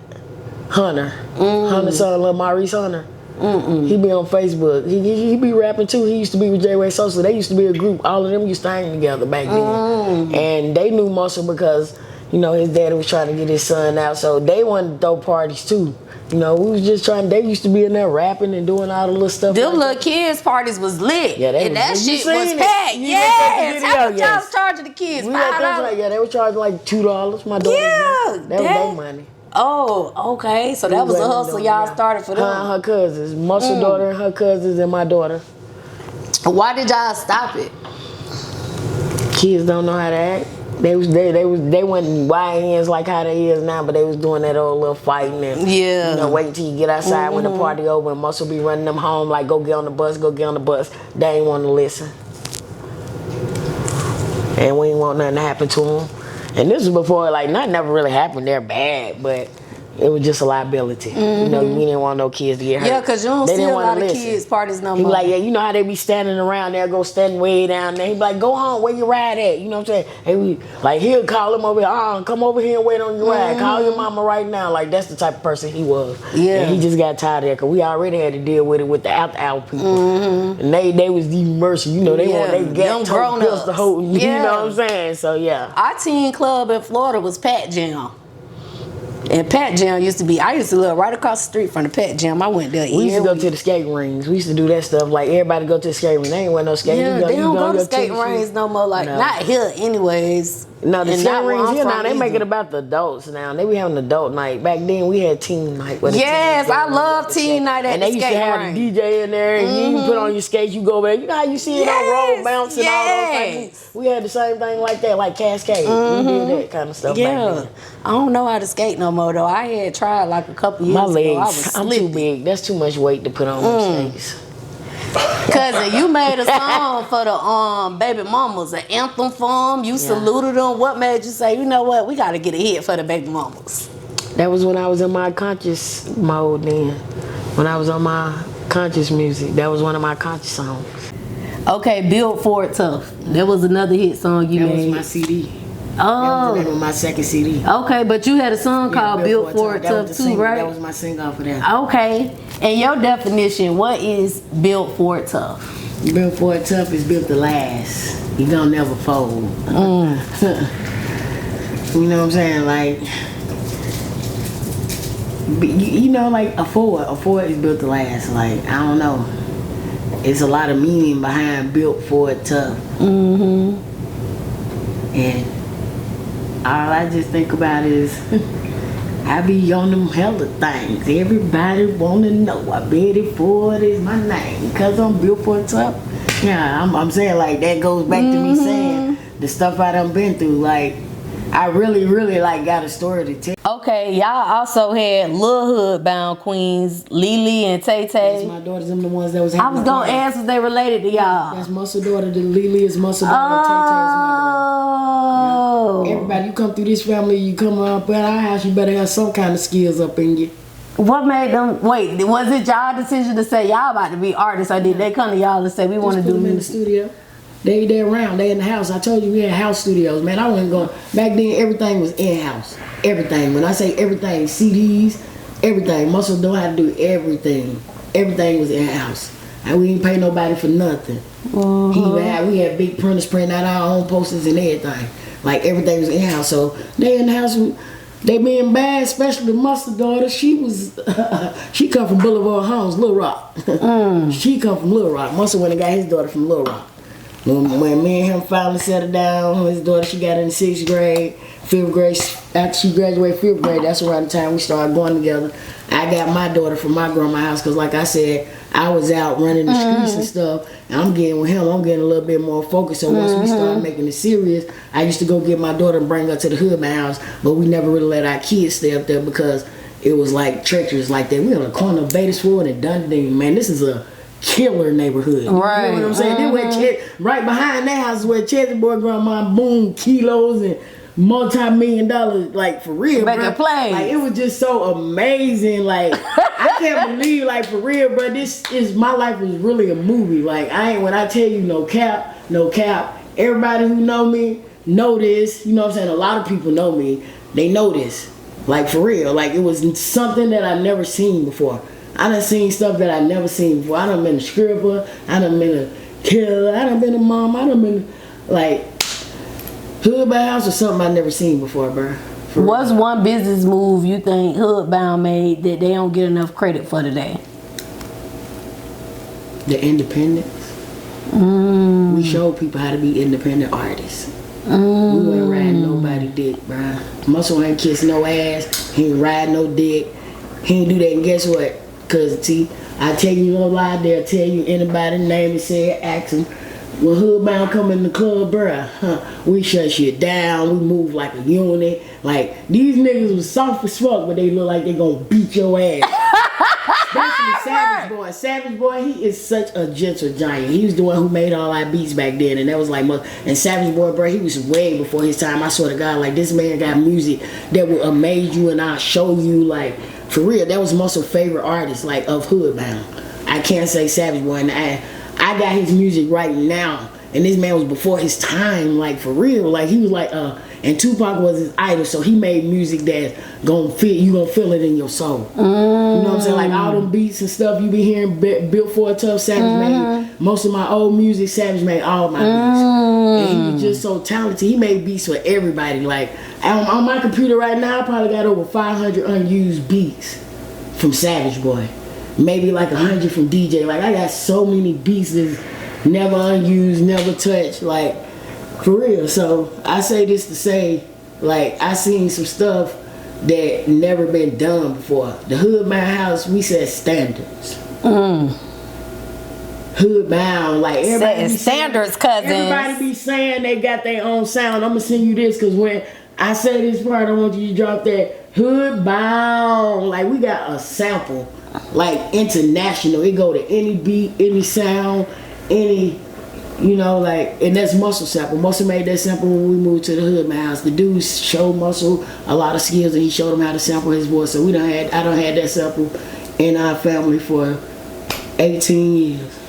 Hunter. Hunter's son, little Maurice Hunter. He be on Facebook. He be rapping too. He used to be with J-Way Sosa. They used to be a group. All of them used to hang together back then. And they knew Muscle because, his daddy was trying to get his son out. So they wanted to throw parties too. We was just trying, they used to be in there rapping and doing all the little stuff. Them little kids' parties was lit. Yeah, and that shit was packed. Yes. How much y'all was charging the kids? $5? They were charging like $2. My daughter. Yeah. That was their money. Oh, okay. So that was a hustle y'all started for them. Her and her cousins. Muscle daughter and her cousins and my daughter. Why did y'all stop it? Kids don't know how to act. They wasn't YNs like how they is now, but they was doing that old little fighting and waiting till you get outside when the party over and Muscle be running them home like go get on the bus. They ain't want to listen. And we ain't want nothing to happen to them. And this was before, nothing ever really happened there bad, but, It was just a liability. You know, we didn't want no kids to get hurt. Yeah, because you don't They see didn't a wanna lot of listen. kids parties no He more. be like, yeah, you know how they be standing around there, go standing way down there. He be like, go home, where you ride at? You know what I'm saying? And we, like, he'll call him over here, come over here and wait on your ride. Call your mama right now. Like, that's the type of person he was. Yeah. And he just got tired of that because we already had to deal with it with the after-hour people. And they was even mercy. You know, they want they Them get grown-ups. pistol holding. You Yeah. know what I'm saying? So, yeah. Our teen club in Florida was Pat Jam. And Pat Jam used to be, I used to live right across the street from the Pat Jam. I went there We used to go to the skate rings. We used to do that stuff. Like, everybody go to the skate ring. They ain't want no skate. Yeah, You they don't go to your skate tennis shoes. rings no more. Like, No. not here anyways. No, the And skate not where rings I'm here from now, they make either. it about the adults now. They be having adult night. Back then, we had teen night. where the Yes, teens I go love and teen night at and the they used to skate have ring. the DJ in there, and you put on your skates, you go over there. You know how you see it on road bounce and all those yes. things? We had the same thing like that, like Cascade. We did that kind of stuff back Yeah. then. I don't know how to skate no more, though. I had tried like a couple years My ago. I was legs, I'm too slipping. big. That's too much weight to put on them skates. Cousin, you made a song for the baby mamas, an anthem for them. You saluted them. What made you say, you know what, we got to get a hit for the baby mamas? That was when I was in my conscious mode then. When I was on my conscious music. That was one of my conscious songs. Okay, Built For It Tough. That was another hit song you That made. was my CD. That Oh, was the name of my second CD. okay, but you had a song called Built For It That was Tough the too, single. right? That was my single for that. Okay, and your definition, what is Built For It Tough? Built for it tough is built to last. You gonna never fold. You know what I'm saying? Like, you know, like a Ford is built to last. Like, I don't know. It's a lot of meaning behind built for it tough. And all I just think about is I be on them hella things. Everybody wanna know I Betty Ford is my name because I'm built for it tough. Yeah, I'm saying, like, that goes back to me saying the stuff I done been through. Like, I really like got a story to tell. Okay, y'all also had Lil HoodBound queens, Lily and Tay That's Tay. my daughters. Them the ones that was I having was my gonna party. ask if they related to y'all. That's Muscle daughter. The Lily is Muscle daughter. Tay Tay is my Oh. daughter. Everybody, you come through this family, you come up at our house, you better have some kind of skills up in you. What made them, wait, was it y'all decision to say y'all about to be artists, or did they come to y'all and say we want to Just put do them in the music? studio. They around. They in the house. I told you we had house studios, man. I wasn't going. Back then, everything was in house. Everything. When I say everything, CDs, everything. Muscle know how to do everything. Everything was in house. And we didn't pay nobody for nothing. We had big printers print out our own posters and everything. Like, everything was in house. So they in the house. They being bad, especially the Mustard daughter. She was, she come from Boulevard Homes, Little Rock. She come from Little Rock. Mustard went and got his daughter from Little Rock. When me and him finally settled down, his daughter, she got in the 6th grade, 5th grade. After she graduated 5th grade, that's around the time we started going together. I got my daughter from my grandma's house because, like I said, I was out running the streets and stuff. And I'm getting with him, I'm getting a little bit more focused. So once we started making it serious, I used to go get my daughter and bring her to the HoodBound house. But we never really let our kids stay up there because it was like treacherous like that. We on the corner of Beattiesford and Dundee. Man, this is a killer neighborhood. You know what I'm saying? They where right behind that house is where Chesney boy grandma boom kilos and multi-million-dollar, like, for real, Make bro. a play. Like, it was just so amazing. Like, I can't believe, like, for real, bro. My life was really a movie. Like, when I tell you no cap. Everybody who know me know this. You know what I'm saying? A lot of people know me. They know this. Like, for real. Like, it was something that I never seen before. I done seen stuff that I never seen before. I done been a stripper. I done been a killer. I done been a mom. I done been, like, HoodBound house was something I never seen before, bro. What's one business move you think HoodBound made that they don't get enough credit for today? The independence. We showed people how to be independent artists. We wasn't riding nobody dick, bro. Muscle ain't kiss no ass. He ain't ride no dick. He ain't do that. And guess what? Cuz T, I tell you no lie, they'll tell you anybody's name and say it, ask them. When HoodBound come in the club, bruh, we shut shit down. We move like a unit. Like, these niggas was soft as fuck, but they look like they gonna beat your ass. Especially Savage Boy. Savage Boy, he is such a gentle giant. He was the one who made all our beats back then, and that was like, and Savage Boy, bro, he was way before his time. I swear to God, like, this man got music that will amaze you, and I'll show you, like, for real. That was Muscle's favorite artist, like, of HoodBound. I can't say Savage Boy, and I got his music right now, and this man was before his time, like, for real. Like, he was like, and Tupac was his idol, so he made music that's gonna fit, you gonna feel it in your soul. You know what I'm saying? Like all them beats and stuff you be hearing, Built for a Tough, Savage made most of my old music. Savage made all my beats, and he was just so talented. He made beats for everybody. Like on my computer right now, I probably got over 500 unused beats from Savage Boy, maybe like 100 from DJ. Like I got so many beats that's never unused, never touched. Like. For real, so I say this to say, like, I seen some stuff that never been done before. The HoodBound house, we set standards. HoodBound, like everybody be standards, saying, Cuzns. Everybody be saying they got their own sound. I'm gonna send you this because when I say this part, I want you to drop that HoodBound. Like we got a sample, like international. It go to any beat, any sound, any. You know, like, and that's Muscle sample. Muscle made that sample when we moved to the HoodBound house. The dude showed Muscle a lot of skills, and he showed him how to sample his voice. So I done had that sample in our family for 18 years.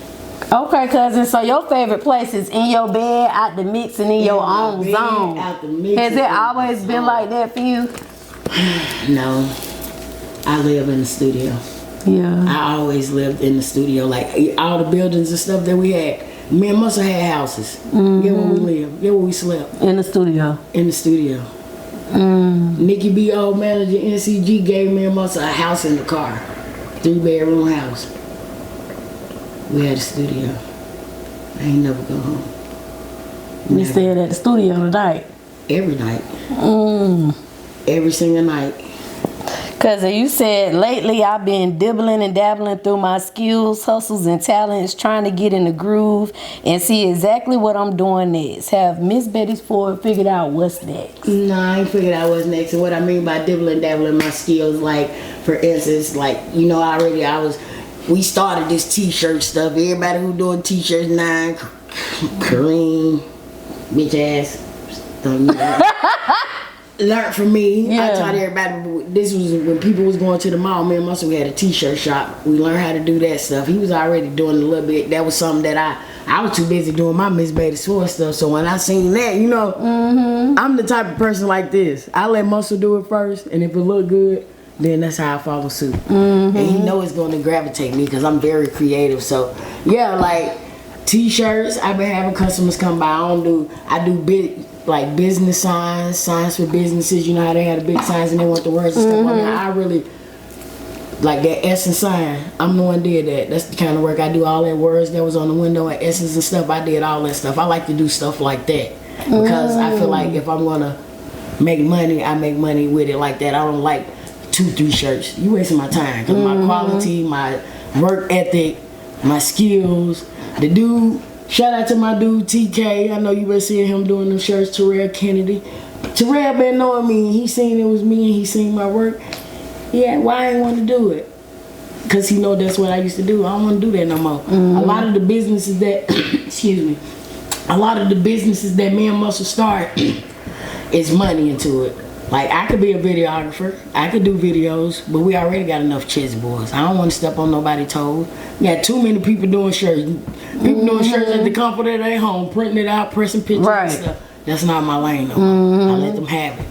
Okay, cousin. So your favorite place is in your bed, out the mix, and in your own zone. Out the mix. Has it always been like that for you? No, I live in the studio. Yeah. I always lived in the studio. Like all the buildings and stuff that we had. Me and Muscle had houses. Get where we lived. Get where we slept. In the studio. In the studio. Nikki B. old manager NCG gave me and Muscle a house in the car. 3-bedroom house. We had a studio. I ain't never go home. We stayed at the studio tonight. Every night. Every single night. Cause you said lately I've been dibbling and dabbling through my skills, hustles, and talents, trying to get in the groove and see exactly what I'm doing next. Have Mizz Beattiesford figured out what's next? No, I ain't figured out what's next. And what I mean by dibbling, dabbling my skills, like for instance, like you know, we started this t-shirt stuff. Everybody who doing t-shirts now, Kareem, bitch ass, learned from me. Yeah. I taught everybody. This was when people was going to the mall. Me and Muscle, we had a t-shirt shop. We learned how to do that stuff. He was already doing a little bit. That was something that I was too busy doing my Mizz Beattiesford stuff. So when I seen that, you know, I'm the type of person like this. I let Muscle do it first, and if it look good, then that's how I follow suit. And he know it's going to gravitate me because I'm very creative. So yeah, like t-shirts. I've been having customers come by. I do like business signs for businesses. You know how they have the big signs and they want the words and stuff on there. I really like that Essence sign. I'm the one that did that. That's the kind of work I do. All that words that was on the window and Essence and stuff. I did all that stuff. I like to do stuff like that because I feel like if I'm gonna make money, I make money with it like that. I don't like 2-3 shirts. You wasting my time because my quality, my work ethic, my skills. The dude. Shout out to my dude TK. I know you been seeing him doing them shirts. Terrell Kennedy. Terrell been knowing me. He seen it was me and he seen my work. Yeah, why I ain't want to do it? Cause he know that's what I used to do. I don't want to do that no more. A lot of the businesses that, excuse me, a lot of the businesses that me and Muscle start is money into it. Like I could be a videographer, I could do videos, but we already got enough chessboards. I don't want to step on nobody's toes. We got too many people doing shirts. People doing shirts at the comfort of their home, printing it out, pressing pictures and stuff. That's not my lane no more. I let them have it.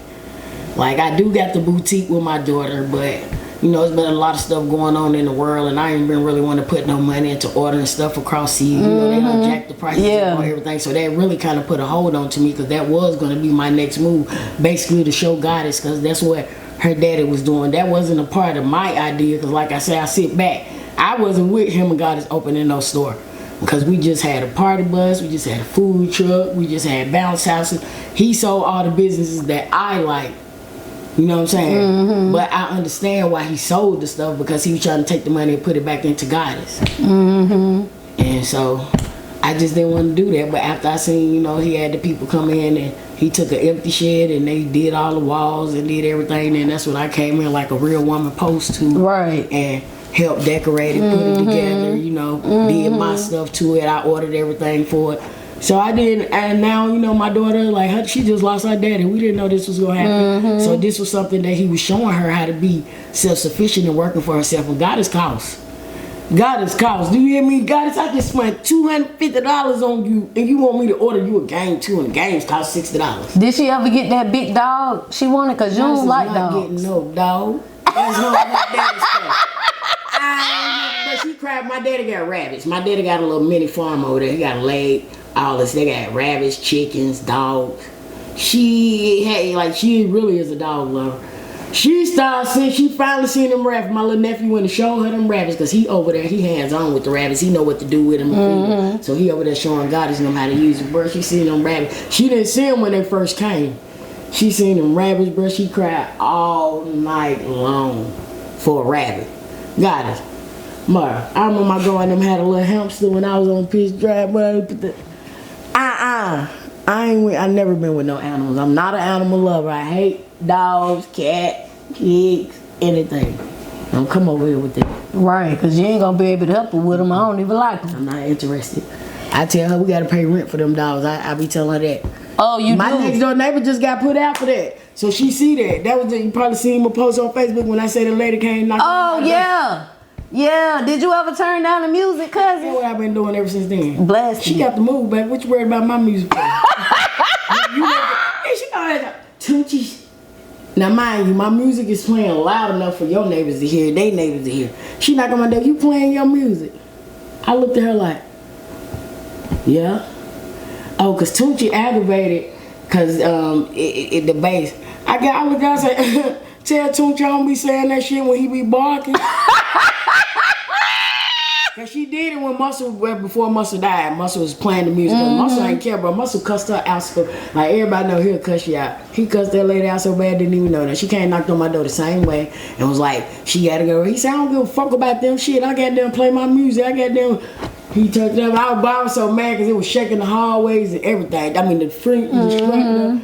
Like I do got the boutique with my daughter, but you know, it's been a lot of stuff going on in the world, and I ain't been really want to put no money into ordering stuff across seas. You know, they done jacked the prices up on everything, so that really kind of put a hold on to me because that was going to be my next move, basically to show Goddess, because that's what her daddy was doing. That wasn't a part of my idea, because like I said, I sit back. I wasn't with him and Goddess opening no store, because we just had a party bus, we just had a food truck, we just had bounce houses. He sold all the businesses that I like. You know what I'm saying? But I understand why he sold the stuff, because he was trying to take the money and put it back into Goddess. And so I just didn't want to do that. But after I seen, you know, he had the people come in and he took an empty shed and they did all the walls and did everything. And that's when I came in like a real woman supposed to. Right. And helped decorate it, put it together, you know, did my stuff to it. I ordered everything for it. So I did, and now, you know, my daughter, like, she just lost her daddy. We didn't know this was going to happen. So this was something that he was showing her how to be self-sufficient and working for herself. And God is cost. God is cost. Do you hear me? God is, I just spent $250 on you, and you want me to order you a game too, and the games cost $60. Did she ever get that big dog she wanted? Because you don't like dogs. Getting no dog. That's not my daddy's stuff. But she cried. My daddy got rabbits. My daddy got a little mini farm over there. He got a leg, all this. They got rabbits, chickens, dogs. She really is a dog lover. She started since she finally seen them rabbits. My little nephew went to show her them rabbits because he over there, he hands on with the rabbits. He know what to do with them. So he over there showing Goddess them how to use them. Bro, she seen them rabbits. She didn't see them when they first came. She seen them rabbits, bro. She cried all night long for a rabbit. Goddess. Mara, I remember my growing them had a little hamster when I was on Peach Drive. I never been with no animals. I'm not an animal lover. I hate dogs, cats, pigs, anything. Don't come over here with that. Right, because you ain't going to be able to help her with them. I don't even like them. I'm not interested. I tell her we got to pay rent for them dogs. I be telling her that. Oh, you My do? next door neighbor just got put out for that. So she see that. That was you probably seen my post on Facebook when I said the lady came knocking on my door. Yeah. Yeah. Did you ever turn down the music, cousin? That's what I've been doing ever since then. Bless She you. got to move, baby. What you worried about my music for? She always Tunchi. Now mind you, my music is playing loud enough for your neighbors to hear, they neighbors to hear. She knocked on my door, you playing your music? I looked at her like, yeah. Oh, cause Tunchi aggravated, cause the bass. I look out and say, tell Tunchi I don't be saying that shit when he be barking. Cause she did it when before Muscle died. Muscle was playing the music. Muscle ain't care, bro. Muscle cussed her out so, like everybody know he'll cuss you out. He cussed that lady out so bad, didn't even know that. She came knocked on my door the same way and was like, she gotta go. He said, I don't give a fuck about them shit. I got them play my music. I got them. He took them out. I was so mad because it was shaking the hallways and everything. I mean, the front was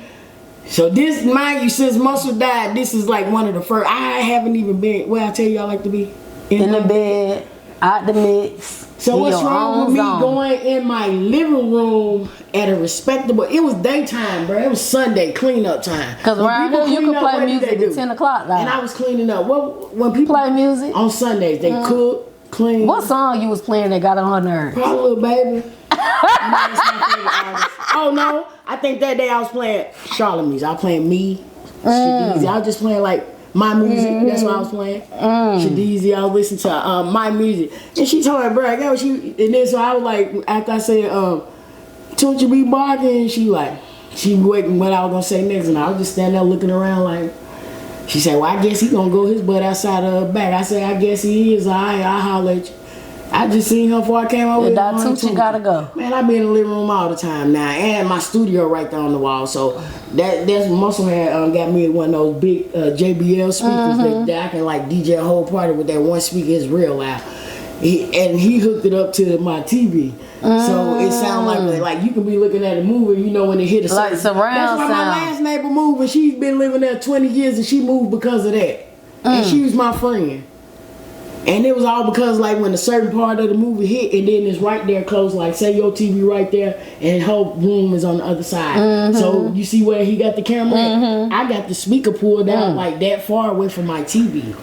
So this, mind you, since Muscle died, this is like one of the first. I haven't even been where I tell you I like to be in the bed, out the mix. So what's wrong with me going in my living room at a respectable? It was daytime, bro. It was Sunday cleanup time. Because around here you can play music at 10 o'clock. And I was cleaning up. When people play music on Sundays, they cook, clean. What song you was playing that got on her nerves? Probably Little Baby. That's my favorite artist. Oh no, I think that day I was playing Charlotte music. I was playing Me, Shadizy. I was just playing like my music. That's what I was playing. Shadizy. I was listening to my music, and she told me, bro, I got what you. And then so I was like, after I said, "Don't you be barking?" She waiting what I was gonna say next, and I was just standing there looking around like. She said, "Well, I guess he gonna go his butt outside of her back." I said, "I guess he is. I'll holler at you." I just seen her before I came over here. Tunchi gotta go. Man, I be in the living room all the time now, and my studio right there on the wall. So that's Muscle had got me one of those big JBL speakers that I can like DJ a whole party with. That one speaker is real loud. He hooked it up to my TV, so it sounds like you can be looking at a movie. You know when it hit a like surround sound. That's why my last neighbor moved, and she's been living there 20 years, and she moved because of that. And she was my friend. And it was all because like when a certain part of the movie hit and then it's right there close, like say your TV right there and her room is on the other side. So you see where he got the camera at? I got the speaker pulled down like that far away from my TV.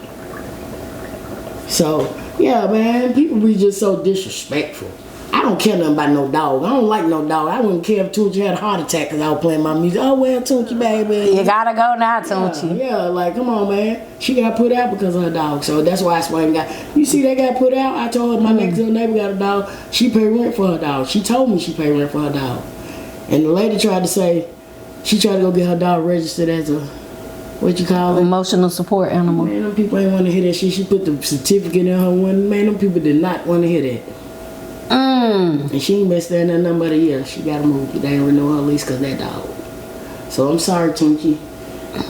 So yeah, man, people be just so disrespectful. I don't care nothing about no dog. I don't like no dog. I wouldn't care if Tunchi had a heart attack because I was playing my music. Oh, well, Tunchi, baby. You gotta go now, Tunchi. Yeah, like, come on, man. She got put out because of her dog. So that's why I explained that. You see, they got put out. I told her my next door neighbor got a dog. She paid rent for her dog. She told me she paid rent for her dog. And the lady tried to say, she tried to go get her dog registered as a, what you call it? Emotional support animal. Man, them people ain't want to hear that shit. She put the certificate in her one. Man, them people did not want to hear that. And she ain't been staying there nothing but a year. She got to move. They ain't renew her lease because that dog. So I'm sorry, Tunchi.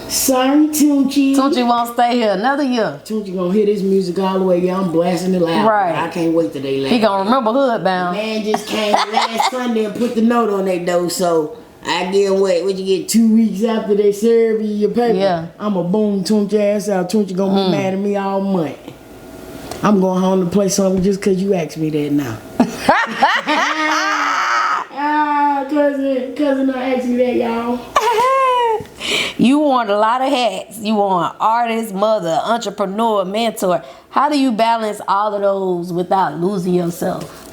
Sorry, Tunchi. Tunchi won't stay here another year. Tunchi gonna hear this music all the way. Yeah, I'm blasting it loud. Right. I can't wait till they laugh. He gonna remember HoodBound. Man just came last Sunday and put the note on their door. So I get what you get 2 weeks after they serve you your paper. Yeah. I'm a boom Tunchi ass out. Tunchi gonna be mad at me all month. I'm going home to play something just because you asked me that now. Cousin don't ask me that, y'all. You want a lot of hats. You want artist, mother, entrepreneur, mentor. How do you balance all of those without losing yourself?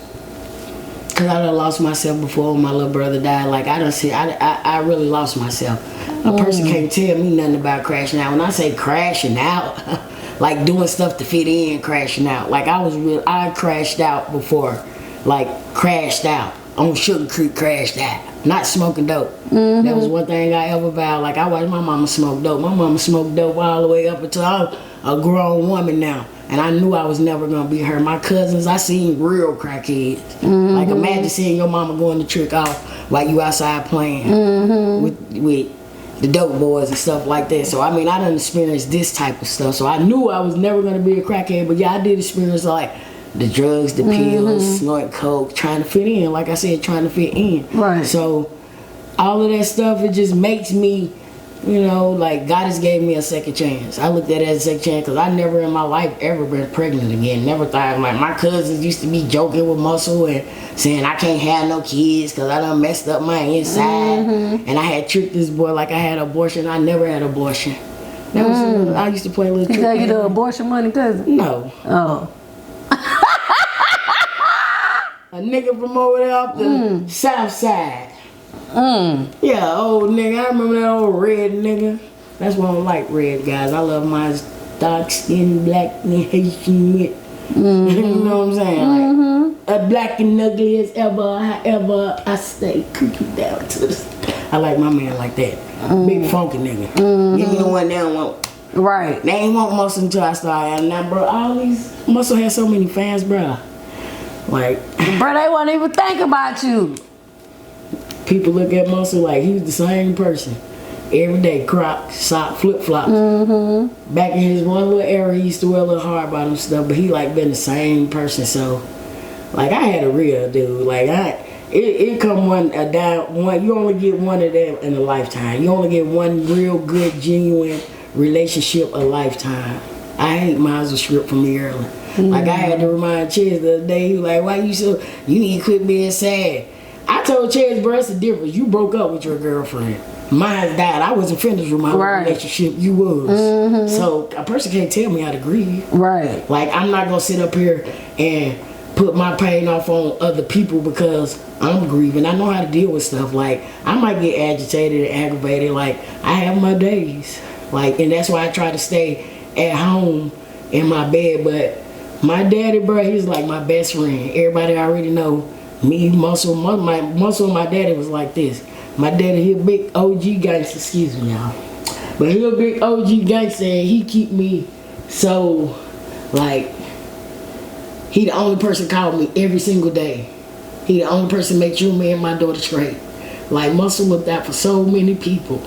Cause I done lost myself before my little brother died. Like I really lost myself. A person can't tell me nothing about crashing out. When I say crashing out, like doing stuff to fit in, crashing out. Like I crashed out before, like crashed out on Sugar Creek, crashed out. Not smoking dope. That was one thing I ever vowed. Like I watched my mama smoke dope. My mama smoked dope all the way up until I'm a grown woman now. And I knew I was never gonna be her. My cousins, I seen real crackheads. Like imagine seeing your mama going to trick off while you outside playing with the dope boys and stuff like that. So I mean, I done experienced this type of stuff. So I knew I was never gonna be a crackhead. But yeah, I did experience like the drugs, the pills, snorting coke, trying to fit in. Like I said, trying to fit in. Right. So all of that stuff, it just makes me, you know, like God has gave me a second chance. I looked at it as a second chance because I never in my life ever been pregnant again. Never thought, like my cousins used to be joking with Muscle and saying I can't have no kids because I done messed up my inside. And I had tricked this boy like I had abortion. I never had abortion. That was I used to play a little trick. He gave you the abortion money, cousin? No. Oh. A nigga from over there off the south side. Yeah, old nigga. I remember that old red nigga. That's why I don't like red guys. I love my dark skin, black and Haitian meat. You know what I'm saying? Like, a black and ugly as ever, however, I stay creepy down to the. I like my man like that. Big funky nigga. Give me the one they don't want. Right. They ain't want Muscle until I started. And now, bro, all these Muscle has so many fans, bro. Like, Bro, they won't even think about you. people look at Muscle like he was the same person. Every day, Crocs, sock, flip-flops. Back in his one little era, he used to wear a little hard bottom stuff, but he like been the same person. So, like, I had a real dude. Like, it come one. You only get one of them in a lifetime. You only get one real good, genuine relationship a lifetime. I hate Miles script from me early. Like, I had to remind Chaz the other day, he was like, why you need to quit being sad. I told Chaz, bro, it's the difference. You broke up with your girlfriend. Mine died. I wasn't finished with my relationship. You was. So, a person can't tell me how to grieve. Right. Like, I'm not going to sit up here and put my pain off on other people because I'm grieving. I know how to deal with stuff. Like, I might get agitated and aggravated. Like, I have my days. Like, and that's why I try to stay at home in my bed. But my daddy, bro, he's like my best friend. Everybody already know me, Muscle. My Muscle and my daddy was like this. My daddy, he a big OG gangster, excuse me, y'all. But he a big OG gangster and he keep me so, like, he the only person called me every single day. He the only person make sure me and my daughter straight. Like, Muscle looked out for so many people.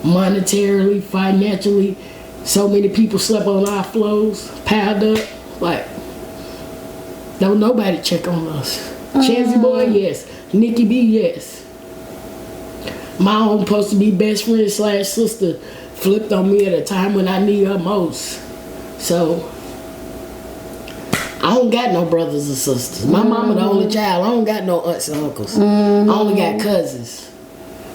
Monetarily, financially, so many people slept on our floors, piled up. Like, don't nobody check on us. Chansey boy, yes. Nikki B, yes. My own supposed to be best friend / sister flipped on me at a time when I need her most. So, I don't got no brothers or sisters. My mama the only child. I don't got no aunts and uncles. I only got cousins.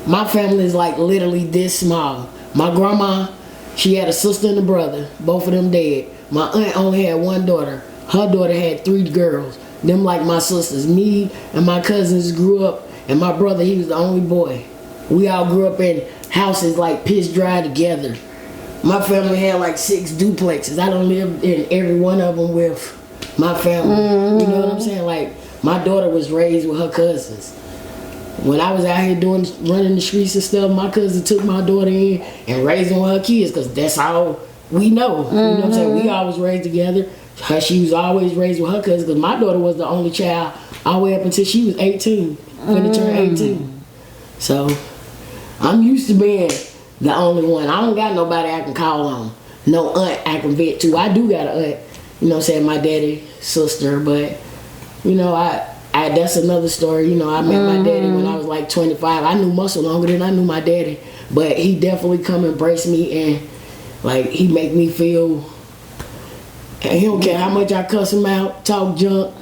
My family is like literally this small. My grandma, she had a sister and a brother. Both of them dead. My aunt only had one daughter. Her daughter had 3 girls. Them like my sisters. Me and my cousins grew up, and my brother, he was the only boy. We all grew up in houses like piss dry together. My family had like 6 duplexes. I don't live in every one of them with my family. You know what I'm saying? Like, my daughter was raised with her cousins. When I was out here running the streets and stuff, my cousin took my daughter in and raised her with her kids because that's all we know. You know what I'm saying? We always raised together. She was always raised with her cousins because my daughter was the only child all the way up until she was 18. When it turned 18. So, I'm used to being the only one. I don't got nobody I can call on. No aunt I can vent to. I do got an aunt, you know what I'm saying, my daddy's sister, but, you know, I that's another story. You know, I met my daddy when I was like 25. I knew Muscle longer than I knew my daddy, but he definitely come embrace me and, like, he make me feel He don't care how much I cuss him out, talk junk.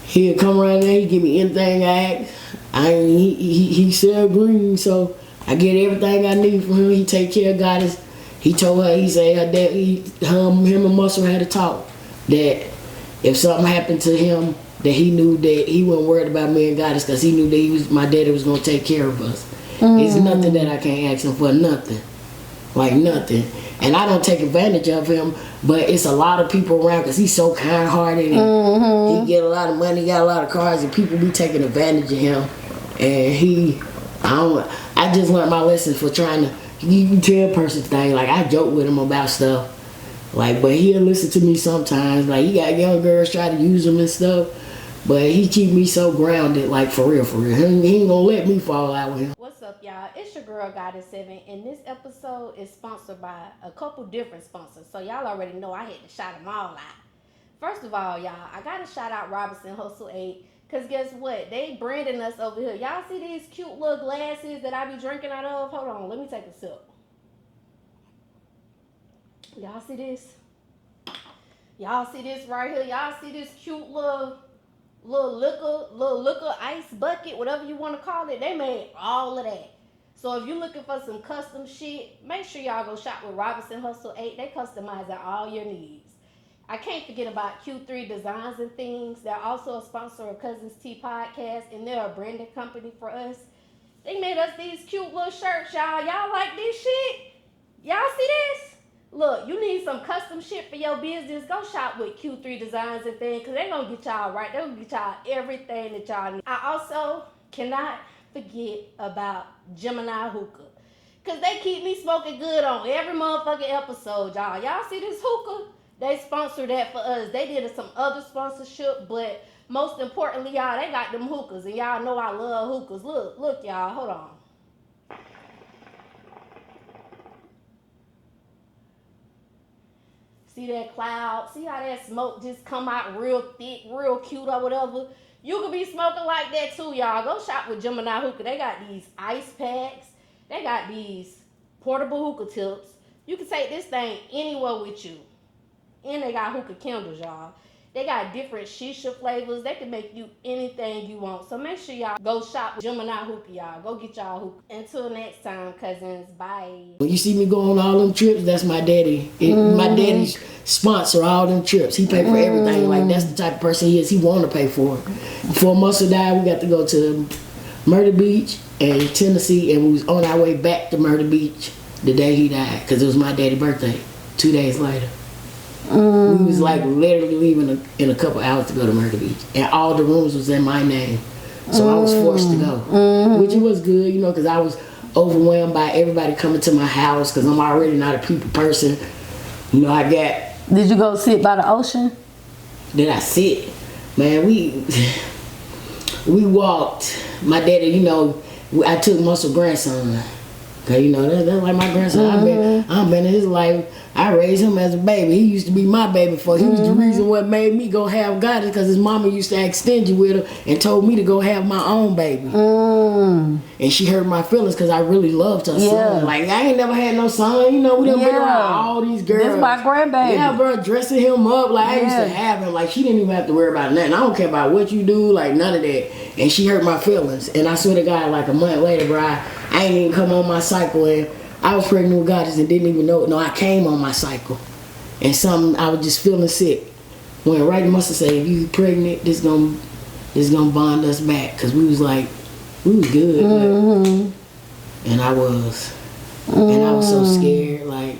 He'll come around there, he give me anything I ask. He sell green, so I get everything I need from him. He take care of Goddess. He told her, he said her dad, him and Muscle had a talk that if something happened to him, that he knew that he wasn't worried about me and Goddess because he knew that my daddy was gonna take care of us. It's nothing that I can't ask him for, nothing. Like nothing. And I don't take advantage of him, but it's a lot of people around because he's so kind-hearted and he get a lot of money, got a lot of cars, and people be taking advantage of him. And I just learned my lesson for trying to, you can tell a person things. Like I joke with him about stuff, like, but he'll listen to me sometimes. Like he got young girls try to use him and stuff, but he keep me so grounded, like for real, for real. He ain't gonna let me fall out with him. What's up, y'all? It's your girl Goddess 7, and this episode is sponsored by a couple different sponsors. So y'all already know I had to shout them all out. First of all, y'all, I gotta shout out Robinson Hustle 8. Cause guess what? They branding us over here. Y'all see these cute little glasses that I be drinking out of? Hold on, let me take a sip. Y'all see this? Y'all see this right here? Y'all see this cute little liquor ice bucket, whatever you want to call it? They made all of that. So if you're looking for some custom shit, make sure y'all go shop with Robinson Hustle 8. They customize all your needs. I can't forget about Q3 Designs and Things. They're also a sponsor of Cuzns Tea Podcast, and they're a branding company for us. They made us these cute little shirts, y'all. Y'all like this shit? Y'all see this? Look, you need some custom shit for your business. Go shop with Q3 Designs and Things, because they're going to get y'all right. They're going to get y'all everything that y'all need. I also cannot forget about Gemini Hookah, because they keep me smoking good on every motherfucking episode, y'all. Y'all see this hookah? They sponsored that for us. They did some other sponsorship, but most importantly, y'all, they got them hookahs, and y'all know I love hookahs. Look, y'all, hold on. See that cloud? See how that smoke just come out real thick, real cute or whatever? You could be smoking like that too, y'all. Go shop with Gemini Hookah. They got these ice packs. They got these portable hookah tips. You can take this thing anywhere with you. And they got hookah candles, y'all. They got different shisha flavors. They can make you anything you want. So make sure y'all go shop with Gemini Hookah, y'all. Go get y'all hookah. Until next time, Cuzns. Bye. When you see me go on all them trips, that's my daddy. My daddy's sponsor all them trips. He pay for everything. Like, that's the type of person he is. He want to pay for it. Before Muscle died, we got to go to Myrtle Beach and Tennessee, and we was on our way back to Myrtle Beach the day he died, because it was my daddy's birthday 2 days later. We was like literally leaving in a couple hours to go to Myrtle Beach, and all the rooms was in my name, so I was forced to go, which it was good, you know, because I was overwhelmed by everybody coming to my house, because I'm already not a people person, you know. Did you go sit by the ocean? Did I sit? Man, we walked. My daddy, you know, I took Muscle grandson, cause you know that's like my grandson. I've been in his life. I raised him as a baby. He used to be my baby for. He was the reason what made me go have Goddess, because his mama used to act stingy with her and told me to go have my own baby. And she hurt my feelings because I really loved her son. Like, I ain't never had no son. You know, we done been around all these girls. This is my grandbaby. Yeah, bro, dressing him up. Like, I used to have him. Like, she didn't even have to worry about nothing. I don't care about what you do. Like, none of that. And she hurt my feelings. And I swear to God, like a month later, bro, I ain't even come on my cycle, and I was pregnant with Goddess and didn't even know it. No, I came on my cycle. And I was just feeling sick. When right, must have said, if you pregnant, this gonna bond us back. Because we was good. And I was. And I was so scared. Like,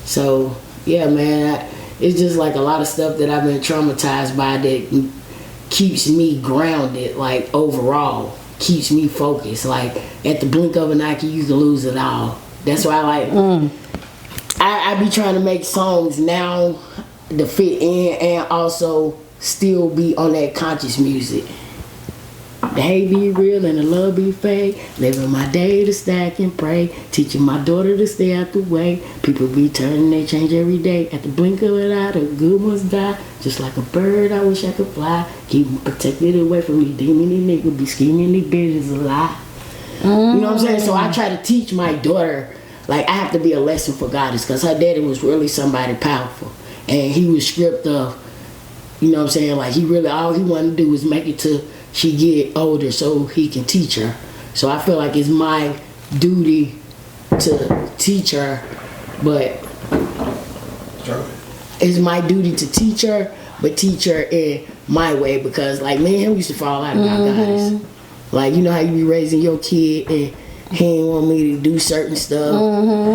so, yeah, man. It's just like a lot of stuff that I've been traumatized by that keeps me grounded, like, overall. Keeps me focused. Like, at the blink of an eye, you can lose it all. That's why I be trying to make songs now to fit in and also still be on that conscious music. The hate be real and the love be fake. Living my day to stack and pray. Teaching my daughter to stay out the way. People be turning, they change every day. At the blink of an eye, the good ones die. Just like a bird, I wish I could fly. Keep me protected away from these demon and niggas. Be scheming these bitches a lie. You know what I'm saying? So I try to teach my daughter, like, I have to be a lesson for Goddess, because her daddy was really somebody powerful. and he was stripped of, you know what I'm saying, like he really, all he wanted to do was make it till she get older so he can teach her. So I feel like it's my duty to teach her, but it's my duty to teach her, but teach her in my way, because like me and him used to fall out about guys. Like, you know how you be raising your kid and he ain't want me to do certain stuff,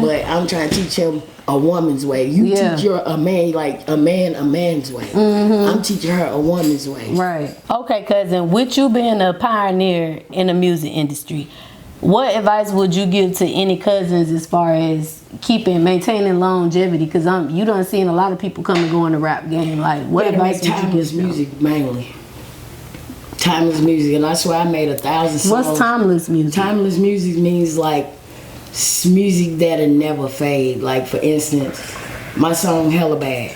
but I'm trying to teach him a woman's way. You teach a man like a man's way. I'm teaching her a woman's way. Right. Okay, Cuzn, with you being a pioneer in the music industry, what advice would you give to any cousins as far as maintaining longevity? Because you done seen a lot of people come and go in the rap game. Like, what advice would you give? Timeless music mainly. Timeless music, and that's why I made 1,000 songs. What's timeless music? Timeless music means like music that'll never fade. Like, for instance, my song Hella Bad.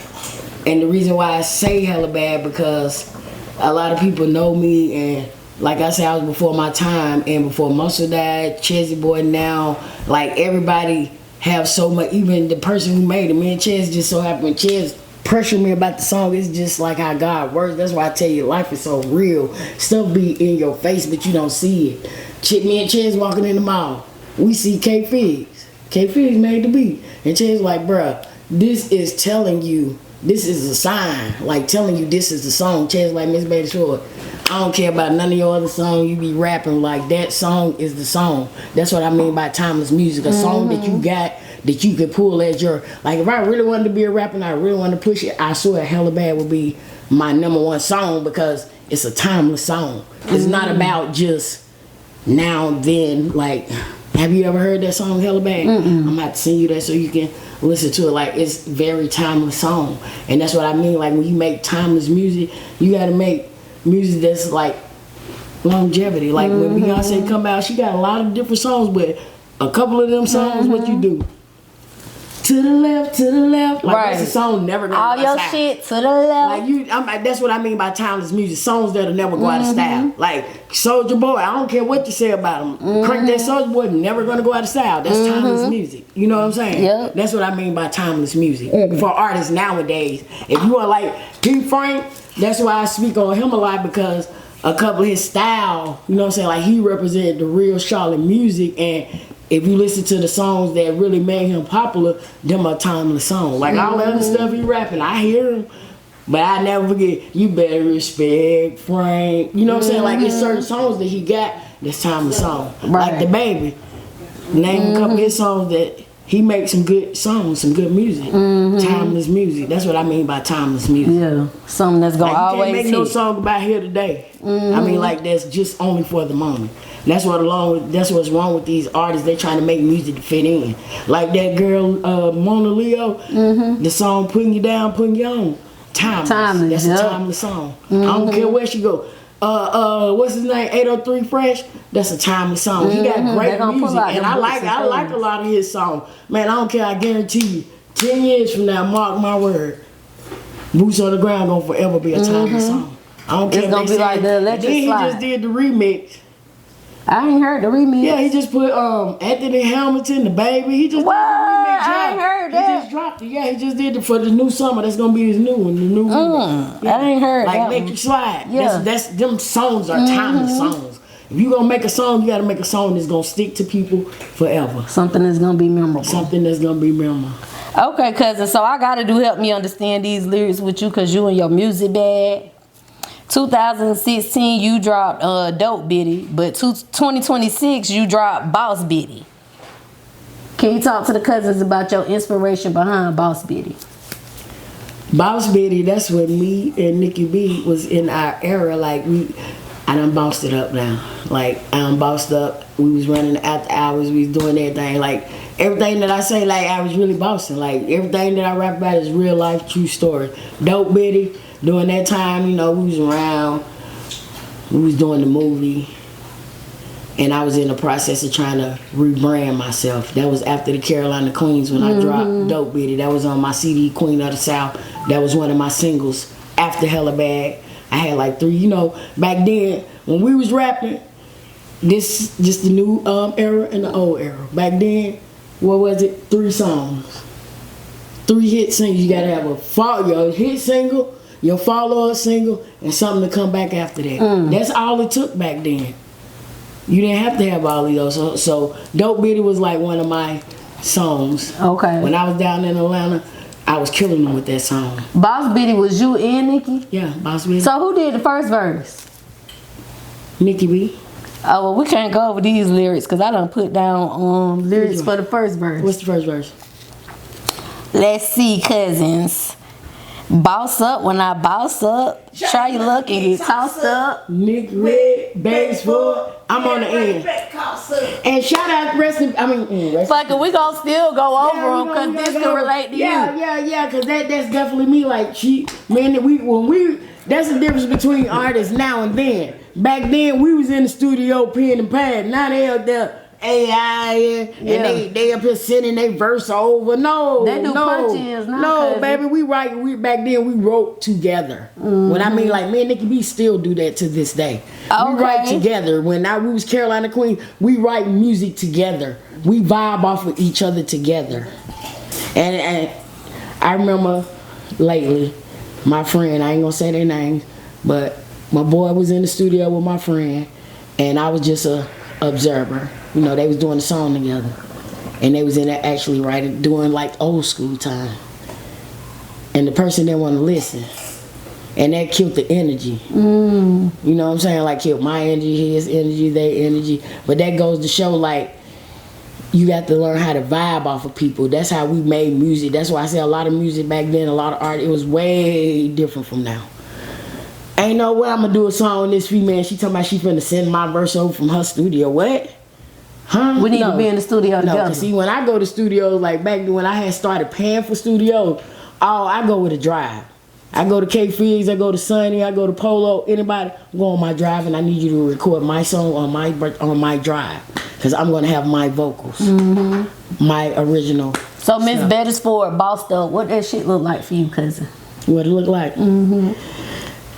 And the reason why I say Hella Bad, because a lot of people know me, and like I said, I was before my time, and before Muscle died, Chezzy Boy now, like everybody have so much, even the person who made it, me and Chez just so happened, when Chez pressure me about the song, it's just like how God works. That's why I tell you, life is so real. Stuff be in your face, but you don't see it. Me and Chez walking in the mall, we see K-Figs. K-Figs made the beat, and Chez like, bruh, this is telling you, this is a sign, like telling you this is the song. Chez like, Mizz Beattiesford, I don't care about none of your other songs you be rapping, like that song is the song. That's what I mean by timeless music. A song that you got that you can pull as your, like if I really wanted to be a rapper and I really wanted to push it, I swear Hella Bad would be my #1 song, because it's a timeless song. It's not about just now and then. Like, have you ever heard that song Hella Bad? I'm about to send you that so you can listen to it. Like, it's very timeless song. And that's what I mean, like when you make timeless music, you gotta make music that's like longevity. Like when Beyonce come out, she got a lot of different songs, but a couple of them songs, what you do? To the left, like that's a song never gonna all go your out of shit to the left. Like that's what I mean by timeless music. Songs that'll never go out of style. Like Soulja Boy, I don't care what you say about him. Crank That Soulja Boy, never gonna go out of style. That's timeless music. You know what I'm saying? Yep. That's what I mean by timeless music for artists nowadays. If you are like P. Frank, that's why I speak on him a lot, because a couple of his style, you know what I'm saying, like he represented the real Charlotte music, and if you listen to the songs that really made him popular, them are timeless songs. Like all the other stuff he rapping, I hear him, but I never forget, you better respect Frank. You know what I'm saying? Like it's certain songs that he got that's timeless song. Right. Like The Baby, name a couple of his songs that he makes some good songs, some good music. Timeless music. That's what I mean by timeless music. Yeah, something that's gonna like, you always can't make no song about here today. I mean, like that's just only for the moment. That's what's wrong with these artists. They trying to make music to fit in. Like that girl Mona Leo, the song "Putting You Down, Putting You On." Timeless. That's a timeless song. I don't care where she go. What's his name? 803 Fresh. That's a timeless song. He got great music, and I like a lot of his songs. Man, I don't care. I guarantee you, 10 years from now, mark my word, Boots on the Ground gonna forever be a timeless song. I don't care. It's gonna be like the Electric Then he Slide. just did the remix. I ain't heard the remix. Yeah, he just put Anthony Hamilton, The Baby. He just What? did the remix. I ain't heard that. He just dropped it. Yeah, he just did it for the new summer. That's gonna be his new one, the new remix. Yeah. I ain't heard like that Electric one. Slide. Yeah. That's them songs are timeless songs. If you gonna make a song, you gotta make a song that's gonna stick to people forever. Something that's gonna be memorable. Something that's gonna be memorable. Okay, Cuzn. So I gotta help me understand these lyrics with you, cause you and your music bag. 2016 you dropped Dope Bitty, but 2026 you dropped Boss Bitty. Can you talk to the Cuzns about your inspiration behind Boss Bitty? Boss Bitty, that's when me and Nikki B was in our era. Like I done bossed it up now. Like I done bossed up. We was running after hours. We was doing everything. Like everything that I say, like I was really bossing. Like everything that I rap about is real life, true story. Dope Bitty. During that time, you know, we was around. We was doing the movie. And I was in the process of trying to rebrand myself. That was after the Carolina Queens when I dropped Dope Bitty. That was on my CD, Queen of the South. That was one of my singles. After Hella Bad, I had like 3. You know, back then, when we was rapping, this just the new era and the old era. Back then, what was it? 3 songs. 3 hit singles. You gotta have your hit single, your follow-up single, and something to come back after that. That's all it took back then. You didn't have to have all of those. So Dope Bitty was like one of my songs. Okay. When I was down in Atlanta, I was killing them with that song. Boss Bitty was you and Nikki? Yeah, Boss Bitty. So who did the first verse? Nikki B. Oh, well, we can't go over these lyrics because I done put down lyrics for the first verse. What's the first verse? Let's see, Cuzns. Boss up when I boss up. Try your luck and get tossed up. Nick Red, Beattiesford. I'm on the end. And shout out, rest. Fuck it, we gon' still go over them because this can relate to you. Yeah, because that's definitely me. Like, that's the difference between artists now and then. Back then, we was in the studio pen and pad. Now they out there AI and they up here sending their verse over. No, they do punch-ins now. No, baby, we back then we wrote together. When I mean, like, me and Nikki B still do that to this day. Okay. We write together. When we was Carolina Queen, we write music together. We vibe off of each other together. And I remember lately, my friend, I ain't gonna say their names, but my boy was in the studio with my friend, and I was just a observer. You know, they was doing a song together, and they was in there actually doing like old school time. And the person didn't want to listen, and that killed the energy. You know what I'm saying? Like, killed my energy, his energy, their energy. But that goes to show, like, you got to learn how to vibe off of people. That's how we made music. That's why I say a lot of music back then, a lot of art, it was way different from now. Ain't no way I'm gonna do a song with this female. She talking about she finna send my verse over from her studio. What? Huh? We need to be in the studio together. No, 'cause see, when I go to studios, like back then when I had started paying for studios, I go with a drive. I go to K Figs, I go to Sunny, I go to Polo, anybody, go on my drive, and I need you to record my song on my drive. Because I'm gonna have my vocals. My original. So Mizz Beattiesford bossed up. What that shit look like for you, cousin? What it look like?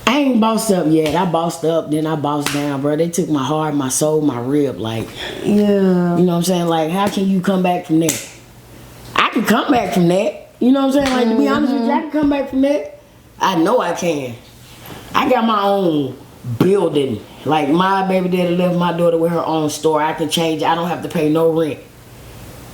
I ain't bossed up yet. I bossed up, then I bossed down, bro. They took my heart, my soul, my rib. Like, yeah. You know what I'm saying? Like, how can you come back from that? I can come back from that. You know what I'm saying? Like, to be honest with you, I can come back from that. I know I can. I got my own building. Like, my baby daddy left my daughter with her own store. I can change. I don't have to pay no rent.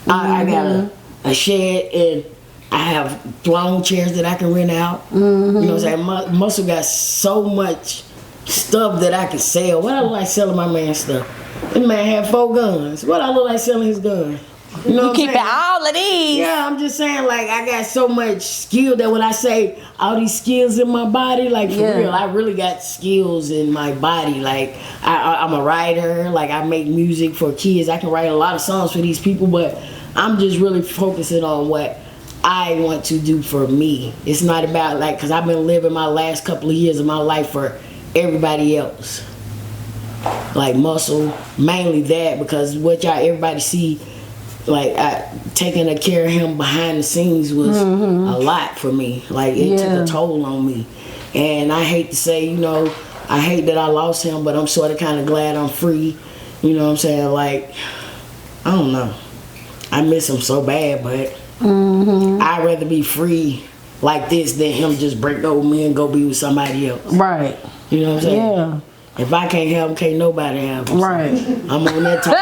I got a shed, and I have throne chairs that I can rent out. You know what I'm saying? Muscle got so much stuff that I can sell. What I look like selling my man stuff? This man had 4 guns. What I look like selling his gun? You know what I'm keeping saying? all of these. Yeah, I'm just saying, like, I got so much skill that when I say all these skills in my body, like, for real, I really got skills in my body. Like, I'm a writer. Like, I make music for kids. I can write a lot of songs for these people, but I'm just really focusing on what I want to do for me. It's not about, like, because I've been living my last couple of years of my life for everybody else. Like, Muscle, mainly that, because what everybody see, like, taking care of him behind the scenes was a lot for me. Like, it took a toll on me. And I hate to say, you know, I hate that I lost him, but I'm sort of kind of glad I'm free. You know what I'm saying? Like, I don't know. I miss him so bad, but I'd rather be free like this than him just break over me and go be with somebody else. Right. You know what I'm saying? Yeah. If I can't have him, can't nobody have him. Right. So I'm on that time.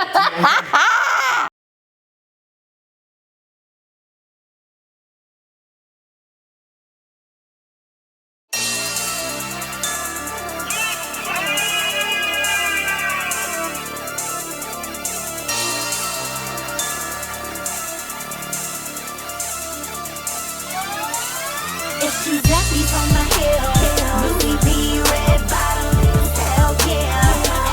If you got me from my hill, Louis V, red bottoms, hell yeah.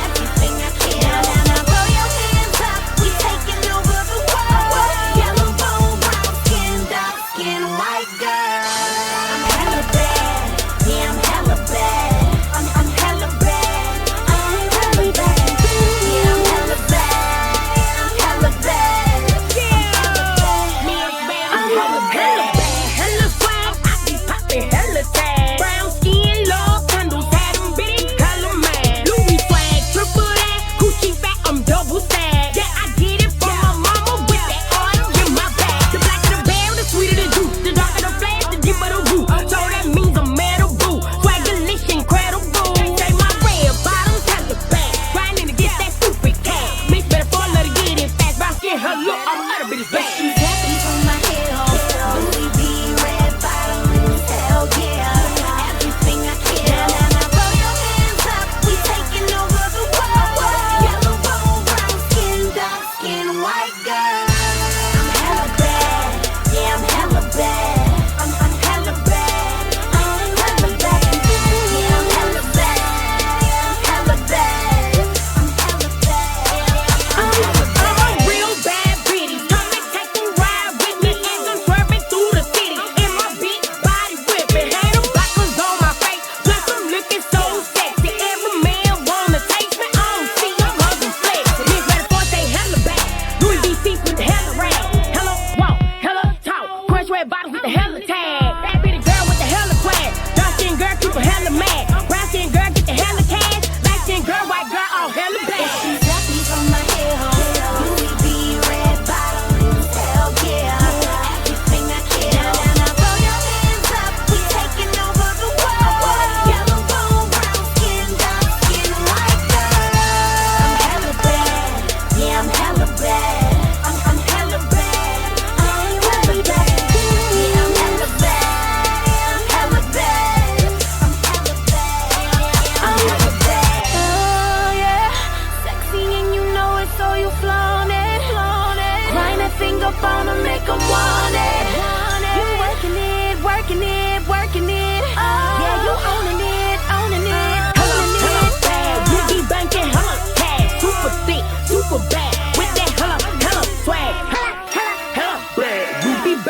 Everything I can. Now throw your hands up, we taking over the world. Yellow bone, brown skin, dark skin, white girl. I'm hella bad, yeah, I'm hella bad. I'm hella bad, I'm hella bad. Yeah, I'm hella bad, I'm hella bad. Yeah, me and bad, I'm hella bad. Hella swag, I be poppin' hella tag. Brown skin, long candles,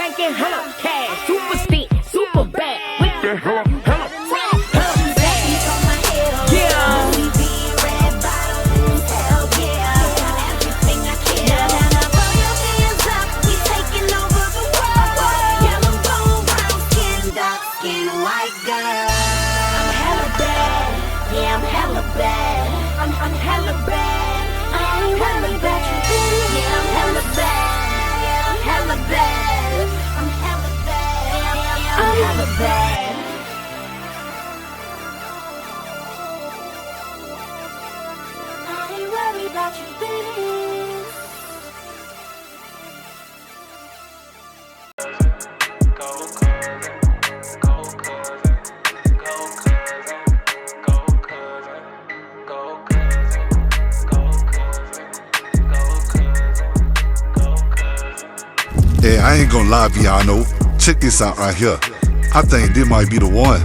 banking, hella cash, super thick, super bad. With the hella bad. Yeah. Louis V, red bottoms, hell yeah. Everything I care. Now throw your hands up, we taking over the world. Yellow bone, brown skin, dark skin, white girl. I'm hella bad, yeah, I'm hella bad. I'm hella bad, I ain't worried about you. Yeah, I'm hella bad, yeah, I'm hella bad. I'm hella bad, yeah, I'm hella bad. I ain't worried about you, bitch. Yeah, I ain't gonna lie, Viano. Check this out right here. I think this might be the one.